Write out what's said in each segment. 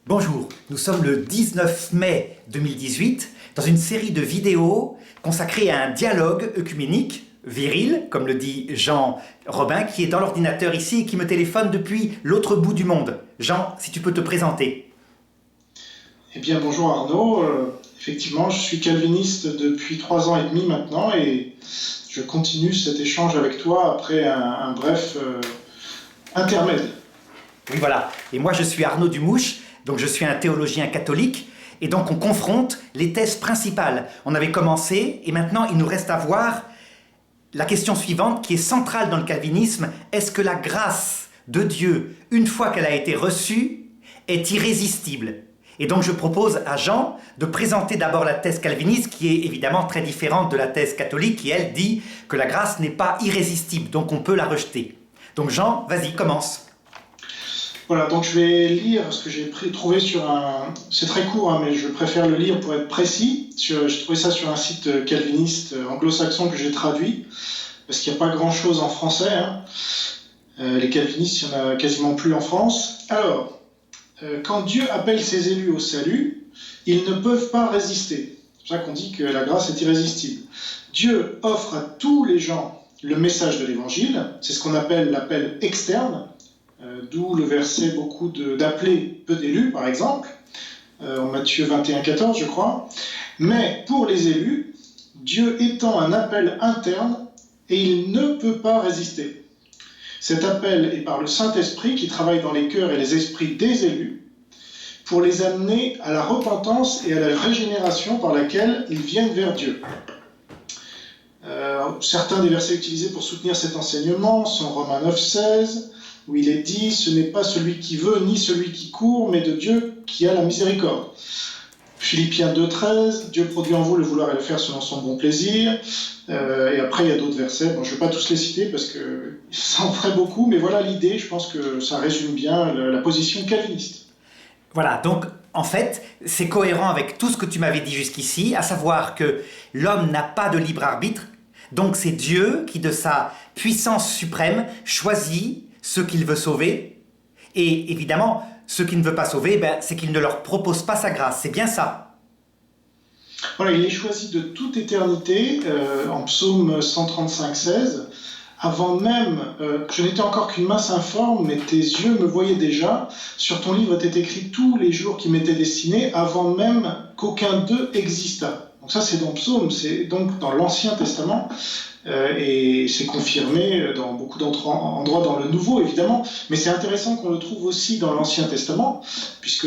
Bonjour, nous sommes le 19 mai 2018 dans une série de vidéos consacrées à un dialogue œcuménique, viril, comme le dit Jean Robin, qui est dans l'ordinateur ici et qui me téléphone depuis l'autre bout du monde. Jean, si tu peux te présenter. Eh bien, bonjour Arnaud. Effectivement, je suis calviniste depuis 3 ans et demi maintenant et je continue cet échange avec toi après un bref intermède. Oui, voilà. Et moi, je suis Arnaud Dumouche, donc je suis un théologien catholique. Et donc, on confronte les thèses principales. On avait commencé et maintenant, il nous reste à voir la question suivante qui est centrale dans le calvinisme. Est-ce que la grâce de Dieu, une fois qu'elle a été reçue, est irrésistible ? Et donc je propose à Jean de présenter d'abord la thèse calviniste qui est évidemment très différente de la thèse catholique qui, elle, dit que la grâce n'est pas irrésistible, donc on peut la rejeter. Donc Jean, vas-y, commence. Voilà, donc je vais lire ce que j'ai trouvé sur un... C'est très court, mais je préfère le lire pour être précis. J'ai trouvé ça sur un site calviniste anglo-saxon que j'ai traduit, parce qu'il n'y a pas grand-chose en français. Les calvinistes, il n'y en a quasiment plus en France. Alors... quand Dieu appelle ses élus au salut, ils ne peuvent pas résister. C'est pour ça qu'on dit que la grâce est irrésistible. Dieu offre à tous les gens le message de l'évangile, c'est ce qu'on appelle l'appel externe, d'où le verset beaucoup d'appeler peu d'élus, par exemple, en Matthieu 21,14, je crois. Mais pour les élus, Dieu étend un appel interne et il ne peut pas résister. Cet appel est par le Saint-Esprit qui travaille dans les cœurs et les esprits des élus pour les amener à la repentance et à la régénération par laquelle ils viennent vers Dieu. Certains des versets utilisés pour soutenir cet enseignement sont Romains 9,16, où il est dit « Ce n'est pas celui qui veut ni celui qui court, mais de Dieu qui a la miséricorde ». Philippiens 2,13, Dieu produit en vous le vouloir et le faire selon son bon plaisir. Et après, il y a d'autres versets. Bon, je ne vais pas tous les citer parce que ça en ferait beaucoup, mais voilà l'idée. Je pense que ça résume bien la position calviniste. Voilà, donc en fait, c'est cohérent avec tout ce que tu m'avais dit jusqu'ici, à savoir que l'homme n'a pas de libre arbitre, donc c'est Dieu qui, de sa puissance suprême, choisit ceux qu'il veut sauver. Et évidemment, ceux qu'il ne veut pas sauver, c'est qu'il ne leur propose pas sa grâce. C'est bien ça. Voilà, il les choisit de toute éternité, en psaume 135,16. Avant même que je n'étais encore qu'une masse informe, mais tes yeux me voyaient déjà. Sur ton livre étaient écrits tous les jours qui m'étaient destinés, avant même qu'aucun d'eux existât. Donc ça, c'est dans Psaume, c'est donc dans l'Ancien Testament. Et c'est confirmé dans beaucoup d'endroits dans le Nouveau, évidemment, mais c'est intéressant qu'on le trouve aussi dans l'Ancien Testament, puisque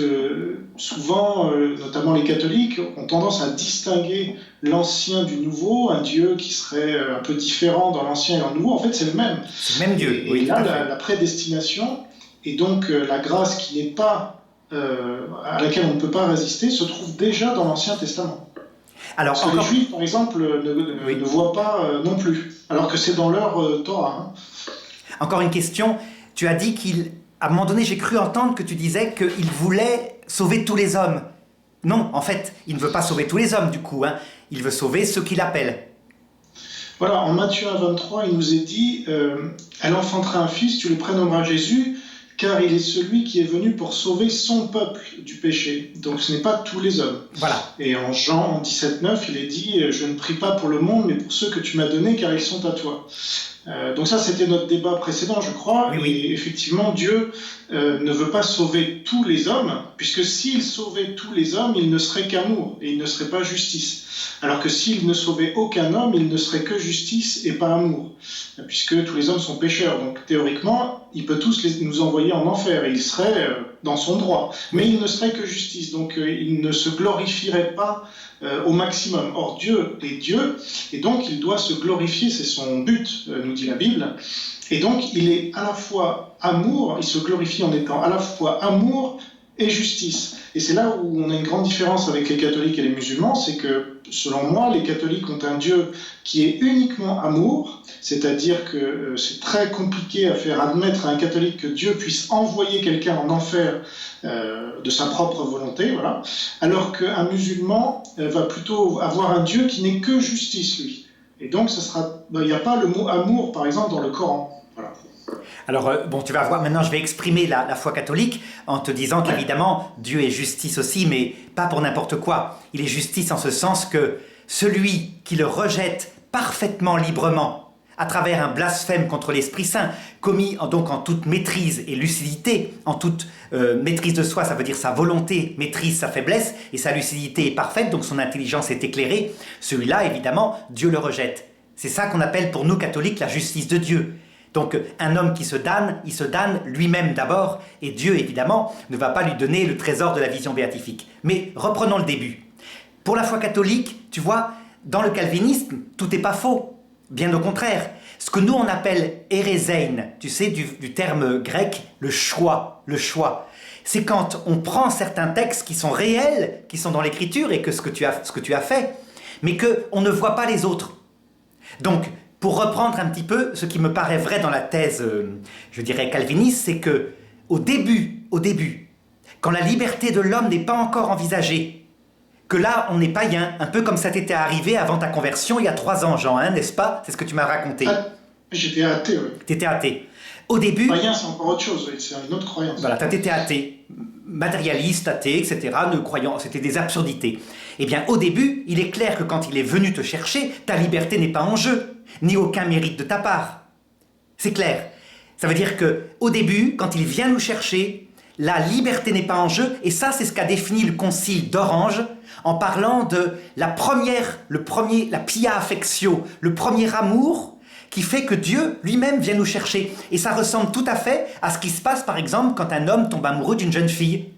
souvent, notamment les catholiques, ont tendance à distinguer l'Ancien du Nouveau, un Dieu qui serait un peu différent dans l'Ancien et dans le Nouveau. En fait, c'est le même. C'est le même Dieu, oui. Et là, la prédestination, et donc la grâce qui n'est pas, à laquelle on ne peut pas résister, se trouve déjà dans l'Ancien Testament. Alors, parce que les Juifs, par exemple, ne voient pas non plus, alors que c'est dans leur Torah. Encore une question. Tu as dit qu'à un moment donné, j'ai cru entendre que tu disais qu'il voulait sauver tous les hommes. Non, en fait, il ne veut pas sauver tous les hommes, du coup. Il veut sauver ceux qu'il appelle. Voilà, en Matthieu 1,23, il nous est dit « Elle enfantera un fils, tu le prénommeras Jésus, car il est celui qui est venu pour sauver son peuple du péché. » Donc ce n'est pas tous les hommes. Voilà. Et en Jean 17,9, il est dit « Je ne prie pas pour le monde, mais pour ceux que tu m'as donnés, car ils sont à toi. » Donc ça, c'était notre débat précédent, je crois. Oui. Et effectivement, Dieu ne veut pas sauver tous les hommes, puisque s'il sauvait tous les hommes, il ne serait qu'amour, et il ne serait pas justice. Alors que s'il ne sauvait aucun homme, il ne serait que justice et pas amour, puisque tous les hommes sont pécheurs. Donc théoriquement, il peut tous nous envoyer en enfer, et il serait dans son droit. Mais il ne serait que justice, donc il ne se glorifierait pas au maximum. Or, Dieu est Dieu, et donc il doit se glorifier, c'est son but, nous dit la Bible. Et donc, il est à la fois amour, il se glorifie en étant à la fois amour et justice. Et c'est là où on a une grande différence avec les catholiques et les musulmans, c'est que, selon moi, les catholiques ont un Dieu qui est uniquement amour, c'est-à-dire que c'est très compliqué à faire admettre à un catholique que Dieu puisse envoyer quelqu'un en enfer de sa propre volonté, voilà, alors qu'un musulman va plutôt avoir un Dieu qui n'est que justice, lui. Et donc, il n'y a pas le mot amour, par exemple, dans le Coran. Voilà. Alors, bon, tu vas voir, maintenant je vais exprimer la foi catholique en te disant qu'évidemment, Dieu est justice aussi, mais pas pour n'importe quoi. Il est justice en ce sens que celui qui le rejette parfaitement librement, à travers un blasphème contre l'Esprit Saint, commis donc en toute maîtrise et lucidité, en toute maîtrise de soi, ça veut dire sa volonté maîtrise sa faiblesse, et sa lucidité est parfaite, donc son intelligence est éclairée, celui-là, évidemment, Dieu le rejette. C'est ça qu'on appelle pour nous catholiques la justice de Dieu. Donc un homme qui se damne, il se damne lui-même d'abord, et Dieu, évidemment, ne va pas lui donner le trésor de la vision béatifique. Mais reprenons le début. Pour la foi catholique, tu vois, dans le calvinisme, tout n'est pas faux. Bien au contraire, ce que nous on appelle hérésein, tu sais, du terme grec, le choix, c'est quand on prend certains textes qui sont réels, qui sont dans l'écriture et que ce que tu as fait, mais qu'on ne voit pas les autres. Donc, pour reprendre un petit peu, ce qui me paraît vrai dans la thèse, je dirais calviniste, c'est que au début, quand la liberté de l'homme n'est pas encore envisagée, que là, on est païen, un peu comme ça t'était arrivé avant ta conversion il y a 3 ans, Jean, hein, n'est-ce pas? C'est ce que tu m'as raconté. Ah, j'étais athée, oui. T'étais athée. Au début... Païen, c'est encore autre chose, oui, c'est une autre croyance. Voilà, t'étais athée, matérialiste, athée, etc., ne croyant, c'était des absurdités. Eh bien, au début, il est clair que quand il est venu te chercher, ta liberté n'est pas en jeu, ni aucun mérite de ta part. C'est clair. Ça veut dire que au début, quand il vient nous chercher, la liberté n'est pas en jeu, et ça, c'est ce qu'a défini le concile d'Orange en parlant de la pia affectio, le premier amour qui fait que Dieu lui-même vient nous chercher. Et ça ressemble tout à fait à ce qui se passe, par exemple, quand un homme tombe amoureux d'une jeune fille.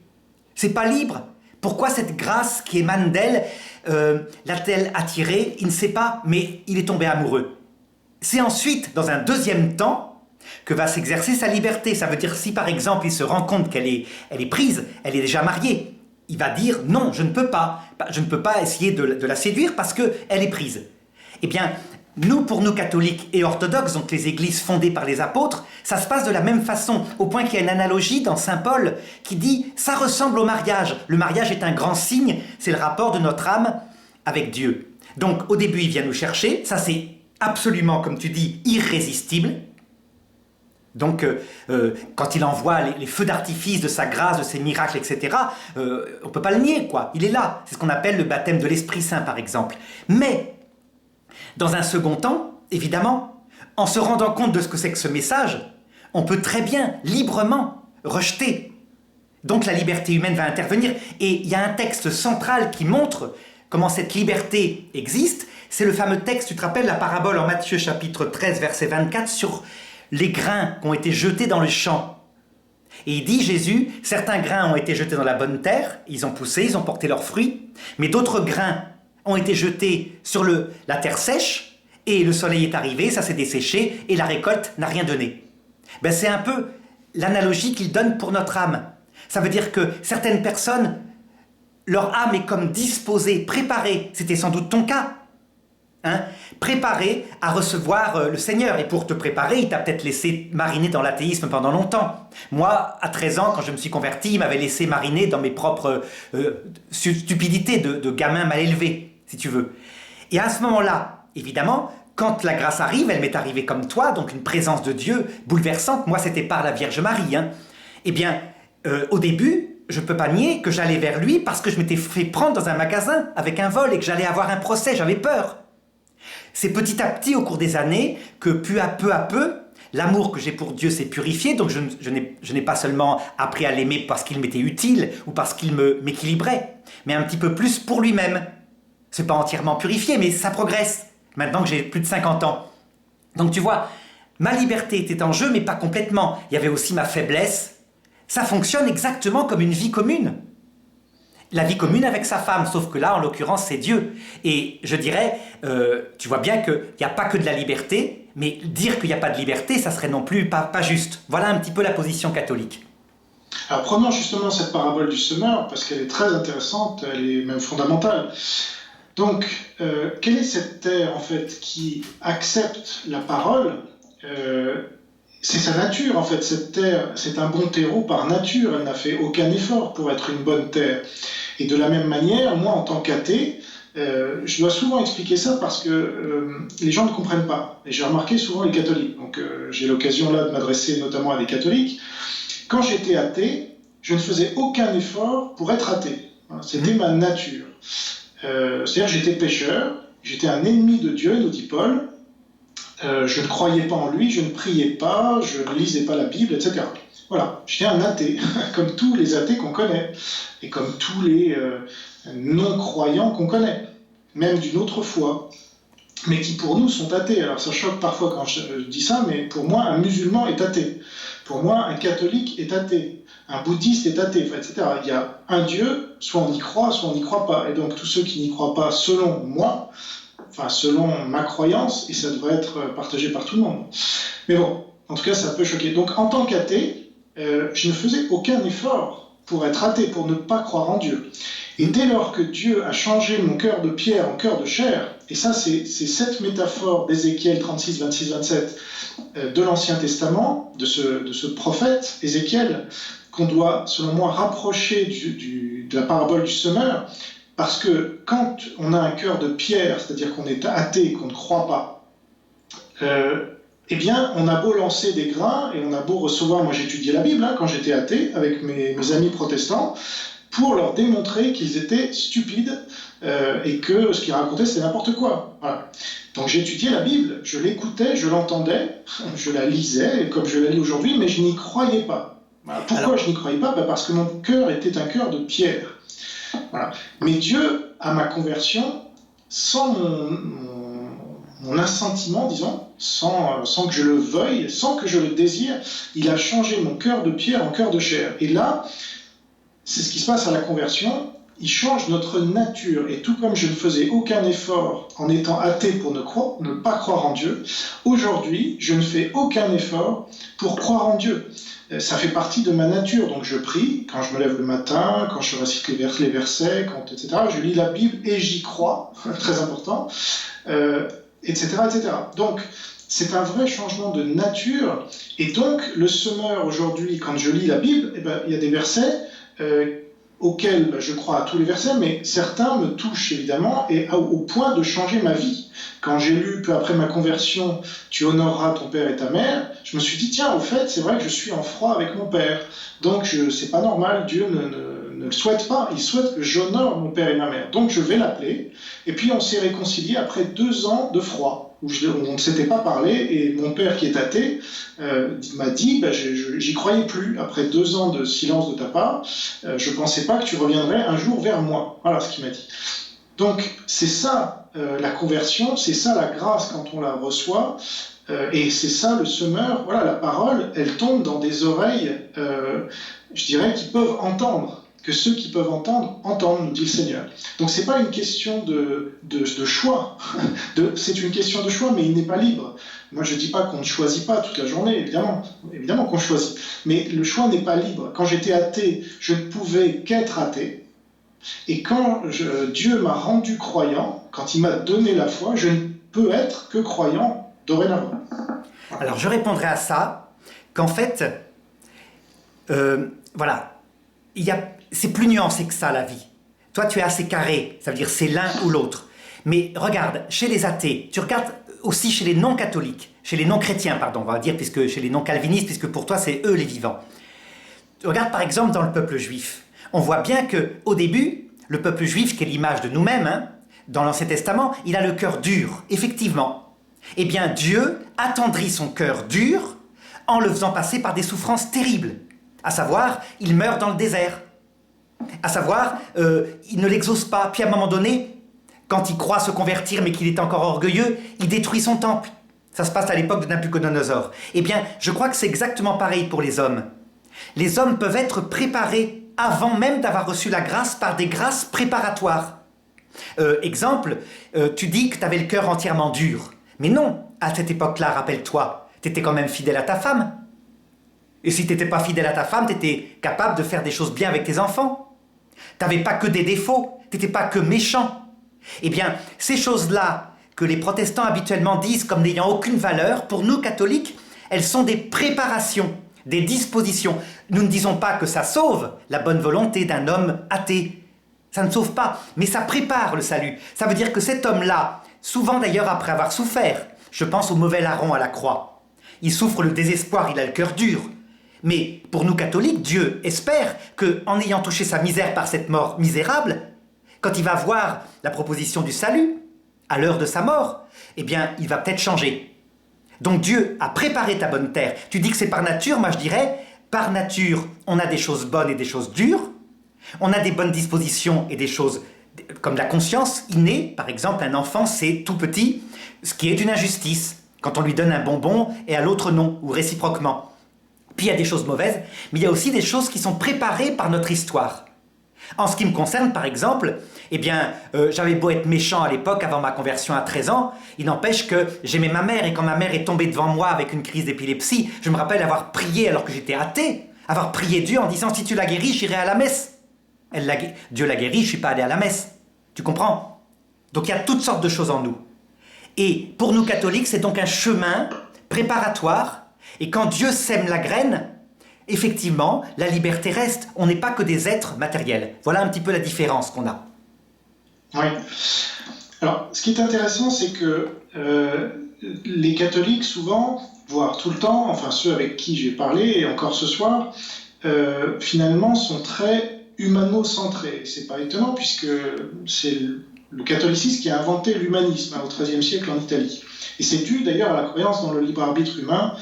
C'est pas libre. Pourquoi cette grâce qui émane d'elle l'a-t-elle attiré? Il ne sait pas, mais il est tombé amoureux. C'est ensuite, dans un deuxième temps, que va s'exercer sa liberté. Ça veut dire si par exemple il se rend compte qu'elle est prise, elle est déjà mariée, il va dire non, je ne peux pas essayer de la séduire parce qu'elle est prise. Eh bien, pour nous catholiques et orthodoxes, donc les églises fondées par les apôtres, ça se passe de la même façon, au point qu'il y a une analogie dans Saint Paul qui dit ça ressemble au mariage. Le mariage est un grand signe, c'est le rapport de notre âme avec Dieu. Donc au début il vient nous chercher, ça c'est absolument, comme tu dis, irrésistible. Donc, quand il envoie les feux d'artifice de sa grâce, de ses miracles, etc., on ne peut pas le nier, quoi. Il est là. C'est ce qu'on appelle le baptême de l'Esprit Saint, par exemple. Mais, dans un second temps, évidemment, en se rendant compte de ce que c'est que ce message, on peut très bien, librement, rejeter. Donc, la liberté humaine va intervenir. Et il y a un texte central qui montre comment cette liberté existe. C'est le fameux texte, tu te rappelles, la parabole en Matthieu chapitre 13, verset 24, sur les grains qui ont été jetés dans le champ. Et il dit, Jésus, certains grains ont été jetés dans la bonne terre, ils ont poussé, ils ont porté leurs fruits, mais d'autres grains ont été jetés sur la terre sèche, et le soleil est arrivé, ça s'est desséché, et la récolte n'a rien donné. Ben, c'est un peu l'analogie qu'il donne pour notre âme. Ça veut dire que certaines personnes, leur âme est comme disposée, préparée, c'était sans doute ton cas, préparé à recevoir le Seigneur. Et pour te préparer, il t'a peut-être laissé mariner dans l'athéisme pendant longtemps. Moi, à 13 ans, quand je me suis converti, il m'avait laissé mariner dans mes propres stupidités de gamin mal élevé, si tu veux. Et à ce moment-là, évidemment, quand la grâce arrive, elle m'est arrivée comme toi, donc une présence de Dieu bouleversante. Moi, c'était par la Vierge Marie. Eh bien, au début, je ne peux pas nier que j'allais vers lui parce que je m'étais fait prendre dans un magasin avec un vol et que j'allais avoir un procès, j'avais peur. C'est petit à petit, au cours des années, que peu à peu, l'amour que j'ai pour Dieu s'est purifié. Donc je n'ai pas seulement appris à l'aimer parce qu'il m'était utile ou parce qu'il m'équilibrait, mais un petit peu plus pour lui-même. C'est pas entièrement purifié, mais ça progresse, maintenant que j'ai plus de 50 ans. Donc tu vois, ma liberté était en jeu, mais pas complètement. Il y avait aussi ma faiblesse. Ça fonctionne exactement comme une vie commune. La vie commune avec sa femme, sauf que là, en l'occurrence, c'est Dieu. Et je dirais, tu vois bien qu'il n'y a pas que de la liberté, mais dire qu'il n'y a pas de liberté, ça serait non plus pas juste. Voilà un petit peu la position catholique. Alors prenons justement cette parabole du semeur, parce qu'elle est très intéressante, elle est même fondamentale. Donc, quelle est cette terre, en fait, qui accepte la parole c'est sa nature, en fait, cette terre, c'est un bon terreau par nature, elle n'a fait aucun effort pour être une bonne terre. Et de la même manière, moi, en tant qu'athée, Je dois souvent expliquer ça parce que les gens ne comprennent pas. Et j'ai remarqué souvent les catholiques. Donc j'ai l'occasion là de m'adresser notamment à des catholiques. Quand j'étais athée, je ne faisais aucun effort pour être athée. Voilà, c'était ma nature. C'est-à-dire que j'étais pécheur, j'étais un ennemi de Dieu, nous dit Paul. Je ne croyais pas en lui, je ne priais pas, je ne lisais pas la Bible, etc. Voilà, j'étais un athée, comme tous les athées qu'on connaît, et comme tous les non-croyants qu'on connaît, même d'une autre foi, mais qui pour nous sont athées. Alors ça choque parfois quand je dis ça, mais pour moi, un musulman est athée. Pour moi, un catholique est athée. Un bouddhiste est athée, etc. Il y a un Dieu, soit on y croit, soit on n'y croit pas. Et donc tous ceux qui n'y croient pas, selon moi, enfin selon ma croyance, et ça devrait être partagé par tout le monde. Mais bon, en tout cas, ça peut choquer. Donc en tant qu'athée, je ne faisais aucun effort pour être athée, pour ne pas croire en Dieu. Et dès lors que Dieu a changé mon cœur de pierre en cœur de chair, et ça c'est cette métaphore d'Ézéchiel 36, 26, 27 de l'Ancien Testament, de ce prophète Ézéchiel, qu'on doit, selon moi, rapprocher de la parabole du semeur, parce que quand on a un cœur de pierre, c'est-à-dire qu'on est athée, qu'on ne croit pas, eh bien, on a beau lancer des grains, et on a beau recevoir, moi j'étudiais la Bible quand j'étais athée, avec mes amis protestants, pour leur démontrer qu'ils étaient stupides et que ce qu'ils racontaient c'était n'importe quoi. Voilà. Donc j'étudiais la Bible, je l'écoutais, je l'entendais, je la lisais comme je la lis aujourd'hui, mais je n'y croyais pas. Voilà. Pourquoi je n'y croyais pas ? Parce que mon cœur était un cœur de pierre. Voilà. Mais Dieu, à ma conversion, sans mon assentiment, disons, sans que je le veuille, sans que je le désire, il a changé mon cœur de pierre en cœur de chair. Et là, c'est ce qui se passe à la conversion, il change notre nature. Et tout comme je ne faisais aucun effort en étant athée pour ne pas croire en Dieu, aujourd'hui, je ne fais aucun effort pour croire en Dieu. Ça fait partie de ma nature. Donc je prie quand je me lève le matin, quand je récite les versets, etc. Je lis la Bible et j'y crois, très important, etc., etc. Donc, c'est un vrai changement de nature. Et donc, le semeur, aujourd'hui, quand je lis la Bible, il y a des versets auxquels je crois à tous les versets, mais certains me touchent évidemment et au point de changer ma vie. Quand j'ai lu peu après ma conversion « Tu honoreras ton père et ta mère », je me suis dit « Tiens, au fait, c'est vrai que je suis en froid avec mon père. Donc, c'est pas normal, Dieu ne le souhaite pas. Il souhaite que j'honore mon père et ma mère. Donc, je vais l'appeler. » Et puis, on s'est réconciliés après 2 ans de froid, où on ne s'était pas parlé, et mon père qui est athée m'a dit j'y croyais plus, après 2 ans de silence de ta part, je ne pensais pas que tu reviendrais un jour vers moi. Voilà ce qu'il m'a dit. Donc c'est ça la conversion, c'est ça la grâce quand on la reçoit, et c'est ça le semeur. Voilà, la parole, elle tombe dans des oreilles, je dirais, qui peuvent entendre. Que ceux qui peuvent entendre, entendent, nous dit le Seigneur. Donc c'est pas une question de choix, c'est une question de choix, mais il n'est pas libre. Moi je dis pas qu'on ne choisit pas toute la journée, évidemment qu'on choisit, mais le choix n'est pas libre. Quand j'étais athée, je ne pouvais qu'être athée, et quand Dieu m'a rendu croyant, quand il m'a donné la foi, je ne peux être que croyant dorénavant. Alors je répondrai à ça, qu'en fait, voilà, c'est plus nuancé que ça, la vie. Toi, tu es assez carré, ça veut dire c'est l'un ou l'autre. Mais regarde, chez les athées, tu regardes aussi chez les non-catholiques, chez les non-chrétiens, pardon, on va dire, puisque chez les non-calvinistes, puisque pour toi, c'est eux les vivants. Regarde par exemple dans le peuple juif. On voit bien qu'au début, le peuple juif, qui est l'image de nous-mêmes, dans l'Ancien Testament, il a le cœur dur, effectivement. Eh bien, Dieu attendrit son cœur dur en le faisant passer par des souffrances terribles. À savoir, il meurt dans le désert. À savoir, il ne l'exauce pas. Puis à un moment donné, quand il croit se convertir mais qu'il est encore orgueilleux, il détruit son temple. Ça se passe à l'époque de Nabuchodonosor. Eh bien, je crois que c'est exactement pareil pour les hommes. Les hommes peuvent être préparés avant même d'avoir reçu la grâce par des grâces préparatoires. Exemple, tu dis que tu avais le cœur entièrement dur. Mais non, à cette époque-là, rappelle-toi, tu étais quand même fidèle à ta femme. Et si tu n'étais pas fidèle à ta femme, tu étais capable de faire des choses bien avec tes enfants. Tu n'avais pas que des défauts, tu n'étais pas que méchant. Eh bien, ces choses-là que les protestants habituellement disent comme n'ayant aucune valeur, pour nous catholiques, elles sont des préparations, des dispositions. Nous ne disons pas que ça sauve la bonne volonté d'un homme athée. Ça ne sauve pas, mais ça prépare le salut. Ça veut dire que cet homme-là, souvent d'ailleurs après avoir souffert, je pense au mauvais larron à la croix, il souffre le désespoir, il a le cœur dur. Mais pour nous catholiques, Dieu espère qu'en ayant touché sa misère par cette mort misérable, quand il va voir la proposition du salut, à l'heure de sa mort, eh bien, il va peut-être changer. Donc Dieu a préparé ta bonne terre. Tu dis que c'est par nature, moi je dirais, par nature, on a des choses bonnes et des choses dures, on a des bonnes dispositions et des choses comme la conscience innée. Par exemple, un enfant, c'est tout petit, ce qui est une injustice, quand on lui donne un bonbon et à l'autre non, ou réciproquement. Puis il y a des choses mauvaises, mais il y a aussi des choses qui sont préparées par notre histoire. En ce qui me concerne, par exemple, eh bien, j'avais beau être méchant à l'époque, avant ma conversion à 13 ans, il n'empêche que j'aimais ma mère, et quand ma mère est tombée devant moi avec une crise d'épilepsie, je me rappelle avoir prié alors que j'étais athée, avoir prié Dieu en disant « Si tu la guéris, j'irai à la messe ». Dieu l'a guéri, je ne suis pas allé à la messe. Tu comprends? Donc il y a toutes sortes de choses en nous. Et pour nous catholiques, c'est donc un chemin préparatoire, et quand Dieu sème la graine, effectivement, la liberté reste. On n'est pas que des êtres matériels. Voilà un petit peu la différence qu'on a. Oui. Alors, ce qui est intéressant, c'est que les catholiques, souvent, voire tout le temps, enfin ceux avec qui j'ai parlé, et encore ce soir, finalement, sont très humano-centrés. C'est pas étonnant, puisque c'est le catholicisme qui a inventé l'humanisme au XIIIe siècle en Italie. Et c'est dû d'ailleurs à la croyance dans le libre arbitre humain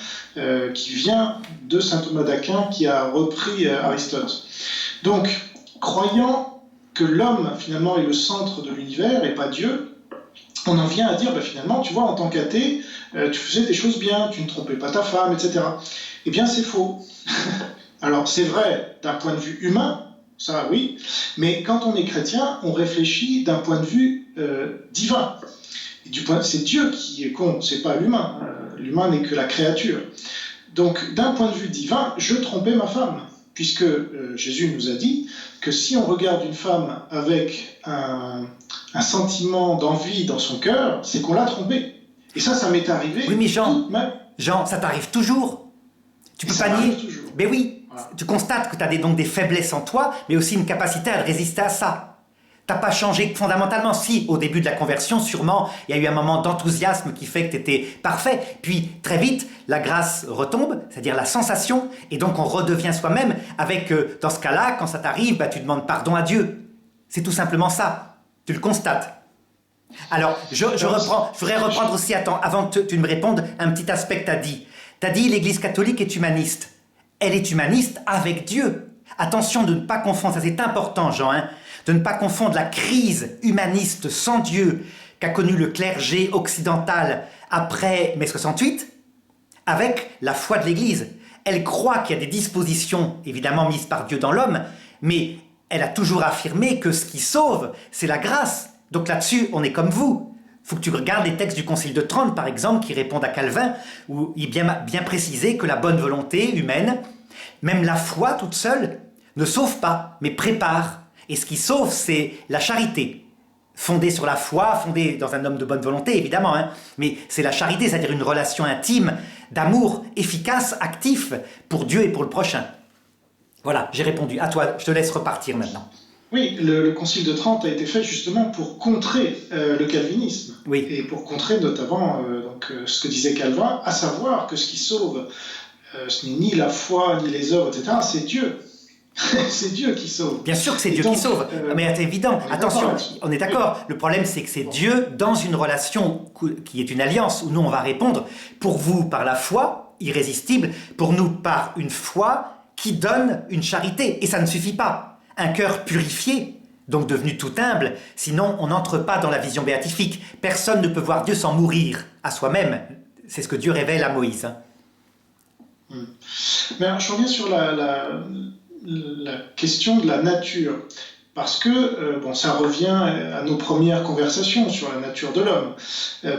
qui vient de saint Thomas d'Aquin qui a repris Aristote. Donc, croyant que l'homme finalement est le centre de l'univers et pas Dieu, on en vient à dire finalement, tu vois, en tant qu'athée, tu faisais des choses bien, tu ne trompais pas ta femme, etc. Eh bien, c'est faux. Alors, c'est vrai d'un point de vue humain, ça oui, mais quand on est chrétien, on réfléchit d'un point de vue divin. C'est Dieu qui est con, c'est pas l'humain. L'humain n'est que la créature. Donc, d'un point de vue divin, je trompais ma femme, puisque Jésus nous a dit que si on regarde une femme avec un sentiment d'envie dans son cœur, c'est qu'on l'a trompée. Et ça m'est arrivé. Oui, mais Jean, ça t'arrive toujours. Tu peux pas nier. Mais oui, voilà. Tu constates que tu as donc des faiblesses en toi, mais aussi une capacité à résister à ça. T'as pas changé fondamentalement. Si, au début de la conversion, sûrement, il y a eu un moment d'enthousiasme qui fait que tu étais parfait. Puis, très vite, la grâce retombe, c'est-à-dire la sensation, et donc on redevient soi-même avec, dans ce cas-là, quand ça t'arrive, tu demandes pardon à Dieu. C'est tout simplement ça. Tu le constates. Alors, je voudrais reprendre aussi, attends, avant que tu me répondes, un petit aspect que tu as dit. Tu as dit l'Église catholique est humaniste. Elle est humaniste avec Dieu. Attention de ne pas confondre, ça c'est important, Jean, de ne pas confondre la crise humaniste sans Dieu qu'a connue le clergé occidental après mai 68 avec la foi de l'Église. Elle croit qu'il y a des dispositions évidemment mises par Dieu dans l'homme, mais elle a toujours affirmé que ce qui sauve, c'est la grâce. Donc là-dessus, on est comme vous. Il faut que tu regardes les textes du Concile de Trente, par exemple, qui répondent à Calvin, où il est bien précisé que la bonne volonté humaine, même la foi toute seule, ne sauve pas, mais prépare. Et ce qui sauve, c'est la charité, fondée sur la foi, fondée dans un homme de bonne volonté, évidemment, mais c'est la charité, c'est-à-dire une relation intime, d'amour efficace, actif, pour Dieu et pour le prochain. Voilà, j'ai répondu. À toi, je te laisse repartir maintenant. Oui, le Concile de Trente a été fait justement pour contrer le calvinisme, oui. Et pour contrer notamment ce que disait Calvin, à savoir que ce qui sauve, ce n'est ni la foi, ni les œuvres, etc., c'est Dieu. C'est Dieu qui sauve. Bien sûr que c'est Dieu qui sauve, mais c'est évident. Attention, on est d'accord. Oui. Le problème, c'est que c'est Dieu dans une relation qui est une alliance où nous, on va répondre pour vous par la foi irrésistible, pour nous par une foi qui donne une charité. Et ça ne suffit pas. Un cœur purifié, donc devenu tout humble, sinon on n'entre pas dans la vision béatifique. Personne ne peut voir Dieu sans mourir à soi-même. C'est ce que Dieu révèle à Moïse. Mais alors, je reviens sur la question de la nature, parce que ça revient à nos premières conversations sur la nature de l'homme,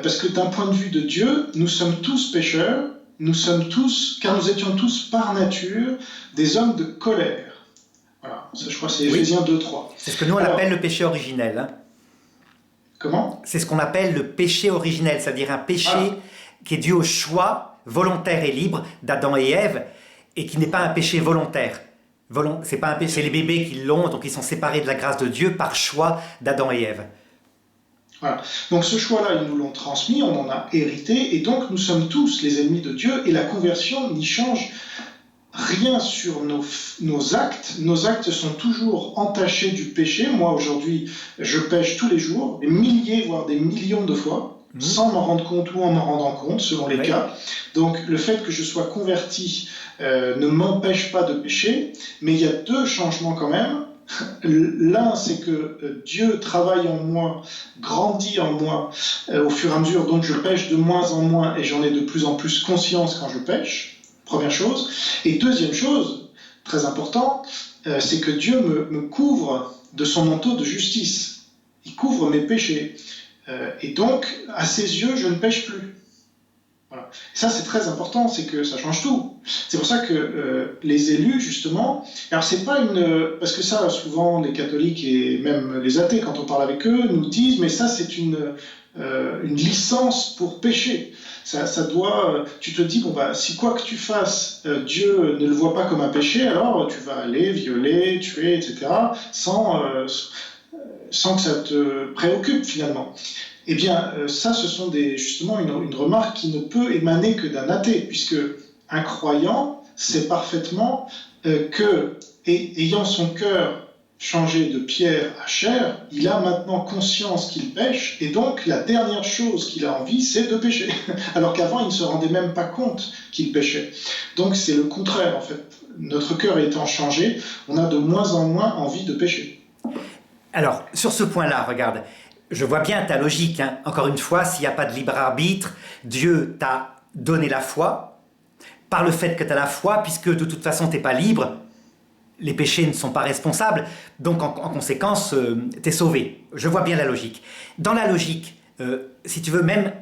parce que d'un point de vue de Dieu, nous sommes tous pécheurs, car nous étions tous par nature des hommes de colère. Voilà, ça, je crois que c'est Éphésiens 2:3. C'est ce que nous on appelle le péché originel. Comment ? C'est ce qu'on appelle le péché originel, c'est-à-dire un péché qui est dû au choix volontaire et libre d'Adam et Ève, et qui n'est pas un péché volontaire. C'est pas un péché, c'est les bébés qui l'ont, donc ils sont séparés de la grâce de Dieu par choix d'Adam et Ève. Voilà. Donc ce choix-là, ils nous l'ont transmis, on en a hérité, et donc nous sommes tous les ennemis de Dieu, et la conversion n'y change rien sur nos actes. Nos actes sont toujours entachés du péché. Moi, aujourd'hui, je pêche tous les jours, des milliers, voire des millions de fois, sans m'en rendre compte ou en m'en rendant compte, selon les cas. Donc le fait que je sois converti ne m'empêche pas de pécher, mais il y a deux changements quand même. L'un, c'est que Dieu travaille en moi, grandit en moi au fur et à mesure, donc je pêche de moins en moins et j'en ai de plus en plus conscience quand je pêche, première chose. Et deuxième chose, très important, c'est que Dieu me couvre de son manteau de justice. Il couvre mes péchés. Et donc, à ses yeux, je ne pêche plus. Voilà. Ça, c'est très important, c'est que ça change tout. C'est pour ça que les élus, justement, alors c'est pas parce que ça, souvent, les catholiques et même les athées, quand on parle avec eux, nous disent, mais ça, c'est une licence pour pécher. Ça doit, tu te dis, bon, bah, si quoi que tu fasses, Dieu ne le voit pas comme un péché, alors tu vas aller violer, tuer, etc., sans que ça te préoccupe, finalement. Eh bien, ça, ce sont justement une remarque qui ne peut émaner que d'un athée, puisque un croyant sait parfaitement que, ayant son cœur changé de pierre à chair, il a maintenant conscience qu'il pêche, et donc la dernière chose qu'il a envie, c'est de pécher. Alors qu'avant, il ne se rendait même pas compte qu'il péchait. Donc c'est le contraire, en fait. Notre cœur étant changé, on a de moins en moins envie de pécher. Alors, sur ce point-là, regarde, je vois bien ta logique. Hein. Encore une fois, s'il n'y a pas de libre arbitre, Dieu t'a donné la foi. Par le fait que tu as la foi, puisque de toute façon, tu n'es pas libre, les péchés ne sont pas responsables. Donc, en conséquence, tu es sauvé. Je vois bien la logique. Dans la logique, si tu veux, même,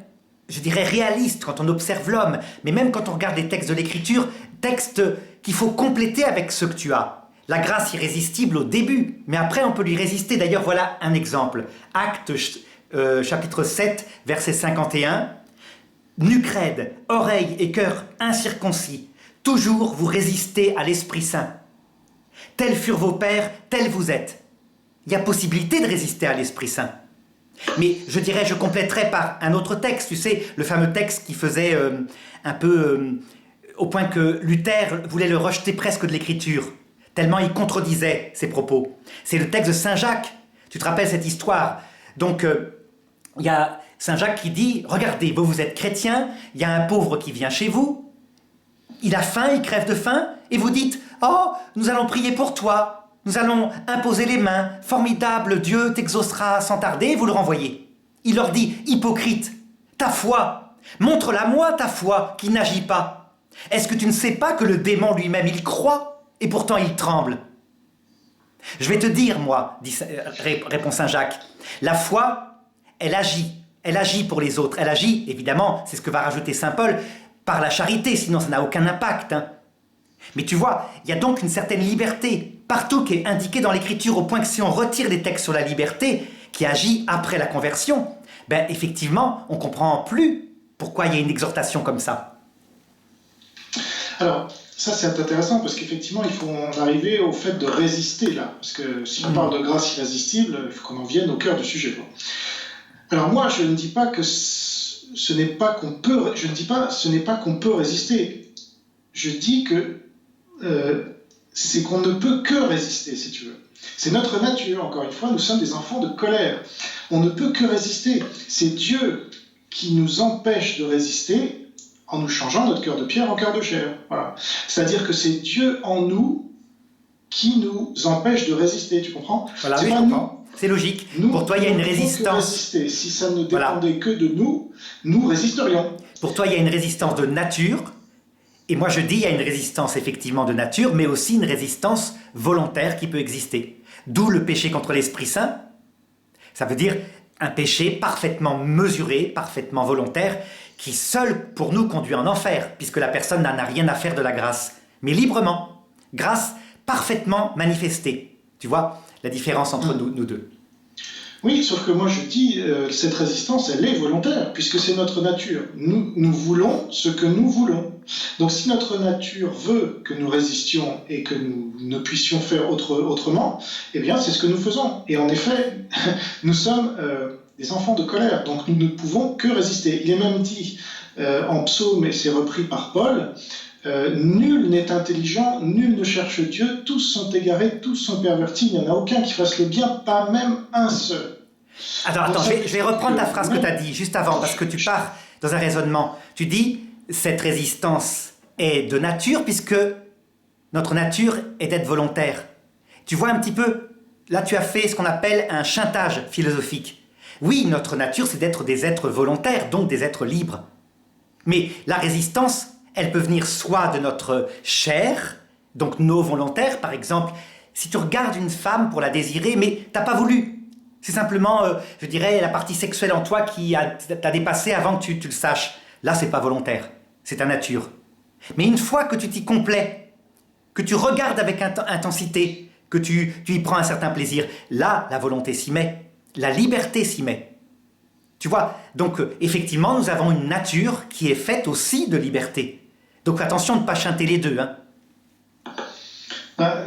je dirais réaliste quand on observe l'homme, mais même quand on regarde les textes de l'Écriture, textes qu'il faut compléter avec ce que tu as. La grâce irrésistible au début, mais après on peut lui résister. D'ailleurs, voilà un exemple. Actes chapitre 7, verset 51. Nuque raide, oreille et cœur incirconcis, toujours vous résistez à l'Esprit Saint. Tels furent vos pères, tels vous êtes. Il y a possibilité de résister à l'Esprit Saint. Mais je dirais, je compléterais par un autre texte, tu sais, le fameux texte qui faisait un peu au point que Luther voulait le rejeter presque de l'Écriture. Tellement il contredisait ses propos. C'est le texte de Saint Jacques. Tu te rappelles cette histoire? Donc, il y a Saint Jacques qui dit, regardez, vous êtes chrétien, il y a un pauvre qui vient chez vous, il a faim, il crève de faim, et vous dites, oh, nous allons prier pour toi, nous allons imposer les mains, formidable, Dieu t'exaucera sans tarder, et vous le renvoyez. Il leur dit, hypocrite, ta foi, montre-la moi ta foi qui n'agit pas. Est-ce que tu ne sais pas que le démon lui-même, il croit? Et pourtant il tremble. Je vais te dire, moi, répond Saint Jacques, la foi, elle agit pour les autres. Elle agit, évidemment, c'est ce que va rajouter Saint Paul, par la charité, sinon ça n'a aucun impact. Hein. Mais tu vois, il y a donc une certaine liberté, partout qui est indiquée dans l'Écriture, au point que si on retire les textes sur la liberté, qui agit après la conversion, ben effectivement, on ne comprend plus pourquoi il y a une exhortation comme ça. Alors, ça, c'est intéressant parce qu'effectivement, il faut en arriver au fait de résister là. Parce que si on parle de grâce irrésistible, il faut qu'on en vienne au cœur du sujet. Alors moi, je ne dis pas que ce n'est pas qu'on peut. Je ne dis pas ce n'est pas qu'on peut résister. Je dis que c'est qu'on ne peut que résister, si tu veux. C'est notre nature. Encore une fois, nous sommes des enfants de colère. On ne peut que résister. C'est Dieu qui nous empêche de résister. En nous changeant notre cœur de pierre en cœur de chair. Voilà. C'est-à-dire que c'est Dieu en nous qui nous empêche de résister, tu comprends? Voilà, oui, je comprends. C'est logique. Nous, pour toi, il y a une résistance. Résister. Si ça ne dépendait que de nous, nous résisterions. Pour toi, il y a une résistance de nature. Et moi, je dis, il y a une résistance effectivement de nature, mais aussi une résistance volontaire qui peut exister. D'où le péché contre l'Esprit Saint. Ça veut dire un péché parfaitement mesuré, parfaitement volontaire, qui seul pour nous conduit en enfer, puisque la personne n'en a rien à faire de la grâce, mais librement, grâce parfaitement manifestée. Tu vois la différence entre nous deux? Oui, sauf que moi je dis, cette résistance, elle est volontaire, puisque c'est notre nature. Nous voulons ce que nous voulons. Donc si notre nature veut que nous résistions et que nous ne puissions faire autrement, eh bien c'est ce que nous faisons. Et en effet, nous sommes des enfants de colère, donc nous ne pouvons que résister. Il est même dit en psaume, et c'est repris par Paul, nul n'est intelligent, nul ne cherche Dieu, tous sont égarés, tous sont pervertis, il n'y en a aucun qui fasse le bien, pas même un seul. Attends, je vais reprendre ta phrase que tu as dit juste avant, parce que tu pars dans un raisonnement. Tu dis, cette résistance est de nature, puisque notre nature est d'être volontaire. Tu vois un petit peu, là tu as fait ce qu'on appelle un chantage philosophique. Oui, notre nature, c'est d'être des êtres volontaires, donc des êtres libres. Mais la résistance, elle peut venir soit de notre chair, donc nos volontaires, par exemple. Si tu regardes une femme pour la désirer, mais t'as pas voulu. C'est simplement, je dirais, la partie sexuelle en toi qui t'a dépassé avant que tu le saches. Là, c'est pas volontaire, c'est ta nature. Mais une fois que tu t'y complais, que tu regardes avec intensité, que tu y prends un certain plaisir, là, la volonté s'y met, la liberté s'y met. Tu vois, donc effectivement, nous avons une nature qui est faite aussi de liberté. Donc attention de ne pas chanter les deux. Hein.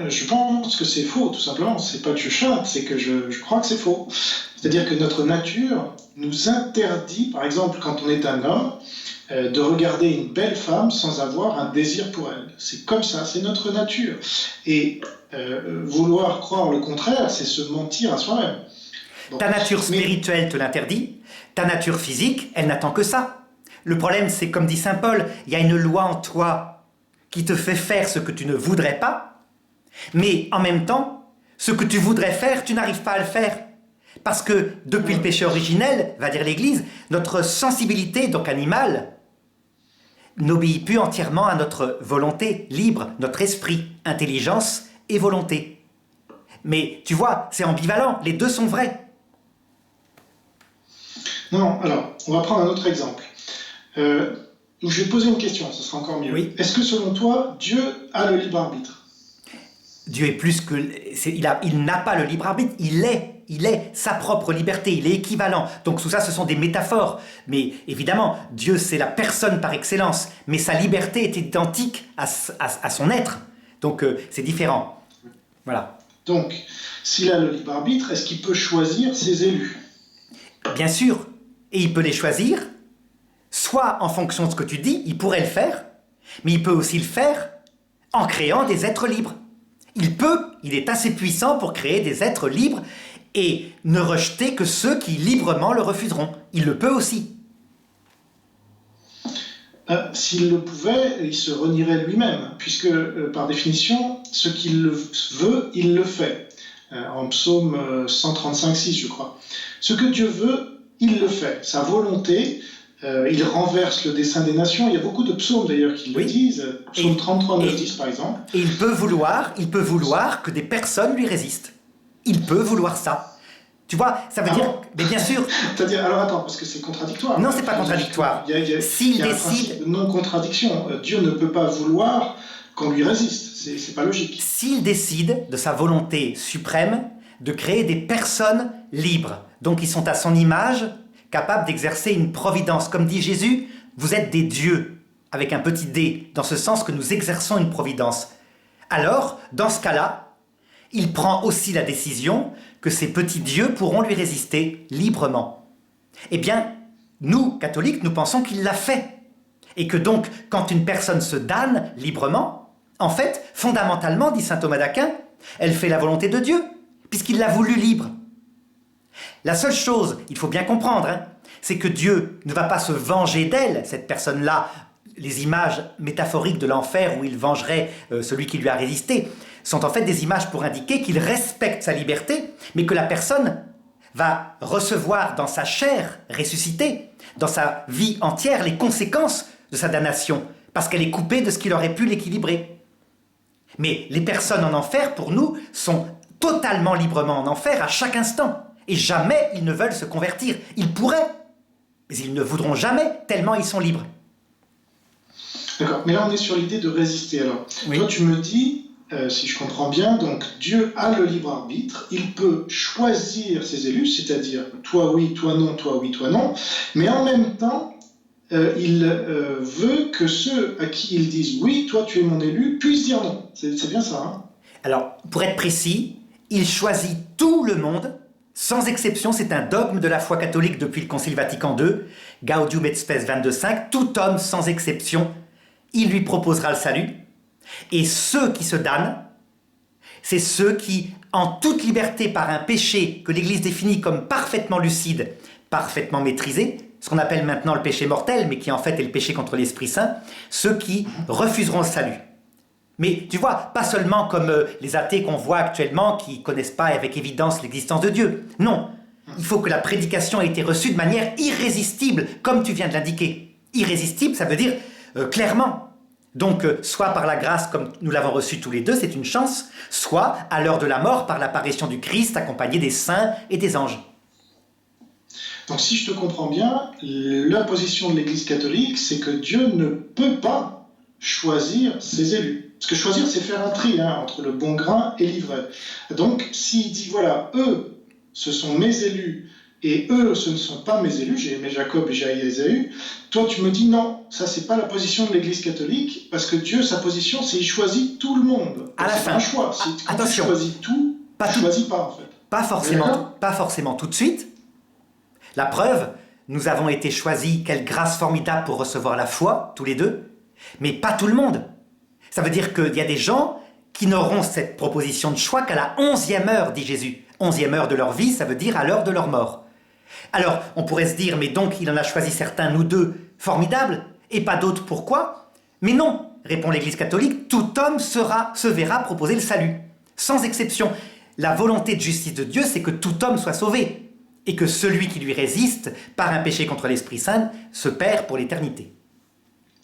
Je pense que c'est faux, tout simplement. C'est pas que je chante, c'est que je crois que c'est faux. C'est-à-dire que notre nature nous interdit, par exemple, quand on est un homme, de regarder une belle femme sans avoir un désir pour elle. C'est comme ça, c'est notre nature. Et vouloir croire le contraire, c'est se mentir à soi-même. Bon. Ta nature spirituelle te l'interdit, ta nature physique, elle n'attend que ça. Le problème, c'est comme dit saint Paul, il y a une loi en toi qui te fait faire ce que tu ne voudrais pas, mais en même temps, ce que tu voudrais faire, tu n'arrives pas à le faire. Parce que depuis le péché originel, va dire l'Église, notre sensibilité, donc animale, n'obéit plus entièrement à notre volonté libre, notre esprit, intelligence et volonté. Mais tu vois, c'est ambivalent, les deux sont vrais. Non, alors, on va prendre un autre exemple. Je vais poser une question, ce sera encore mieux. Oui. Est-ce que selon toi, Dieu a le libre arbitre ? Dieu est plus que... il n'a pas le libre arbitre, il est sa propre liberté, il est équivalent. Donc tout ça, ce sont des métaphores. Mais évidemment, Dieu, c'est la personne par excellence. Mais sa liberté est identique à son être. Donc c'est différent. Voilà. Donc, s'il a le libre arbitre, est-ce qu'il peut choisir ses élus ? Bien sûr. Et il peut les choisir, soit en fonction de ce que tu dis, il pourrait le faire, mais il peut aussi le faire en créant des êtres libres. Il est assez puissant pour créer des êtres libres et ne rejeter que ceux qui librement le refuseront. Il le peut aussi. S'il le pouvait, il se renierait lui-même, puisque par définition, ce qu'il veut, il le fait. En psaume 135,6, je crois. Ce que Dieu veut, il le fait. Sa volonté, il renverse le dessein des nations. Il y a beaucoup de psaumes d'ailleurs qui le disent. Psaume 33, 9, 10 par exemple. Et il peut vouloir que des personnes lui résistent. Il peut vouloir ça. Tu vois, ça veut dire... Mais bien sûr... C'est-à-dire, alors attends, parce que c'est contradictoire. Non, c'est pas contradictoire. S'il décide... non-contradiction. Dieu ne peut pas vouloir qu'on lui résiste. C'est pas logique. S'il décide de sa volonté suprême de créer des personnes libres, donc qui sont à son image, capables d'exercer une providence. Comme dit Jésus, vous êtes des dieux, avec un petit d, dans ce sens que nous exerçons une providence. Alors, dans ce cas-là, il prend aussi la décision que ces petits dieux pourront lui résister librement. Eh bien, nous, catholiques, nous pensons qu'il l'a fait. Et que donc, quand une personne se damne librement, en fait, fondamentalement, dit saint Thomas d'Aquin, elle fait la volonté de Dieu, puisqu'il l'a voulu libre. La seule chose, il faut bien comprendre, c'est que Dieu ne va pas se venger d'elle, cette personne-là. Les images métaphoriques de l'enfer où il vengerait celui qui lui a résisté sont en fait des images pour indiquer qu'il respecte sa liberté, mais que la personne va recevoir dans sa chair ressuscitée, dans sa vie entière, les conséquences de sa damnation, parce qu'elle est coupée de ce qui aurait pu l'équilibrer. Mais les personnes en enfer, pour nous, sont totalement librement en enfer à chaque instant. Et jamais ils ne veulent se convertir. Ils pourraient, mais ils ne voudront jamais, tellement ils sont libres. D'accord, mais là on est sur l'idée de résister alors. Oui. Toi tu me dis, si je comprends bien, donc Dieu a le libre arbitre, il peut choisir ses élus, c'est-à-dire toi oui, toi non, toi oui, toi non, mais en même temps, il veut que ceux à qui ils disent oui, toi tu es mon élu, puissent dire non. C'est bien ça, hein? Alors, pour être précis, il choisit tout le monde, sans exception, c'est un dogme de la foi catholique depuis le Concile Vatican II, Gaudium et Spes 22.5, tout homme sans exception, il lui proposera le salut, et ceux qui se damnent, c'est ceux qui, en toute liberté par un péché que l'Église définit comme parfaitement lucide, parfaitement maîtrisé, ce qu'on appelle maintenant le péché mortel, mais qui en fait est le péché contre l'Esprit Saint, ceux qui refuseront le salut. Mais tu vois, pas seulement comme les athées qu'on voit actuellement qui ne connaissent pas avec évidence l'existence de Dieu. Non, il faut que la prédication ait été reçue de manière irrésistible, comme tu viens de l'indiquer. Irrésistible, ça veut dire clairement. Donc, soit par la grâce, comme nous l'avons reçue tous les deux, c'est une chance, soit à l'heure de la mort, par l'apparition du Christ, accompagné des saints et des anges. Donc si je te comprends bien, la position de l'Église catholique, c'est que Dieu ne peut pas choisir ses élus. Parce que choisir, c'est faire un tri entre le bon grain et l'ivraie. Donc s'il dit, voilà, eux, ce sont mes élus, et eux, ce ne sont pas mes élus, j'ai aimé Jacob et j'ai haï Ésaü, toi tu me dis non, ça c'est pas la position de l'Église catholique, parce que Dieu, sa position, c'est qu'il choisit tout le monde. À la fin. C'est un choix. Quand Attention. tu choisis tout, tu ne choisis pas en fait. Pas forcément tout de suite. La preuve, nous avons été choisis, quelle grâce formidable pour recevoir la foi, tous les deux, mais pas tout le monde. Ça veut dire qu'il y a des gens qui n'auront cette proposition de choix qu'à la 11e heure, dit Jésus. 11e heure de leur vie, ça veut dire à l'heure de leur mort. Alors, on pourrait se dire, mais donc il en a choisi certains, nous deux, formidables, et pas d'autres, pourquoi? Mais non, répond l'Église catholique, tout homme se verra proposer le salut, sans exception. La volonté de justice de Dieu, c'est que tout homme soit sauvé, et que celui qui lui résiste, par un péché contre l'Esprit Saint, se perd pour l'éternité.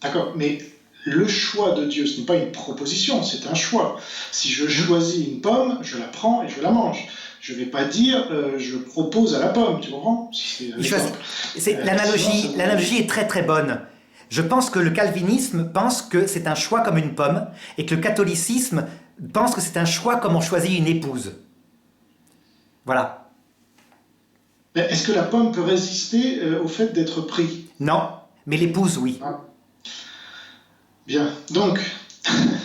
D'accord, mais le choix de Dieu, ce n'est pas une proposition, c'est un choix. Si je choisis une pomme, je la prends et je la mange. Je ne vais pas dire je propose à la pomme, tu comprends? L'analogie est très très bonne. Je pense que le calvinisme pense que c'est un choix comme une pomme, et que le catholicisme pense que c'est un choix comme on choisit une épouse. Voilà. Mais est-ce que la pomme peut résister au fait d'être pris? Non, mais l'épouse, oui. Ah. Bien, donc,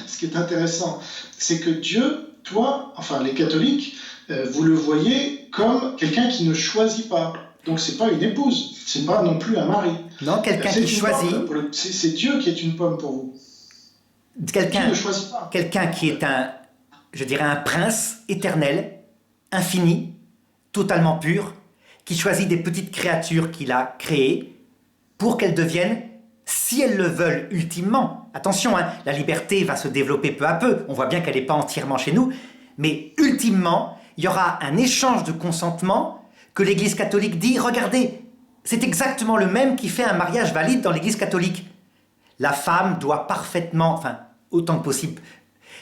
ce qui est intéressant, c'est que Dieu, toi, enfin les catholiques, vous le voyez comme quelqu'un qui ne choisit pas. Donc c'est pas une épouse, c'est pas non plus un mari. Non, quelqu'un qui choisit. C'est Dieu qui est une pomme pour vous. Quelqu'un ne choisit pas. Quelqu'un qui est un prince éternel, infini, totalement pur, qui choisit des petites créatures qu'il a créées pour qu'elles deviennent, si elles le veulent ultimement, attention, la liberté va se développer peu à peu, on voit bien qu'elle n'est pas entièrement chez nous, mais ultimement, il y aura un échange de consentement que l'Église catholique dit, regardez, c'est exactement le même qui fait un mariage valide dans l'Église catholique. La femme doit parfaitement, enfin, autant que possible,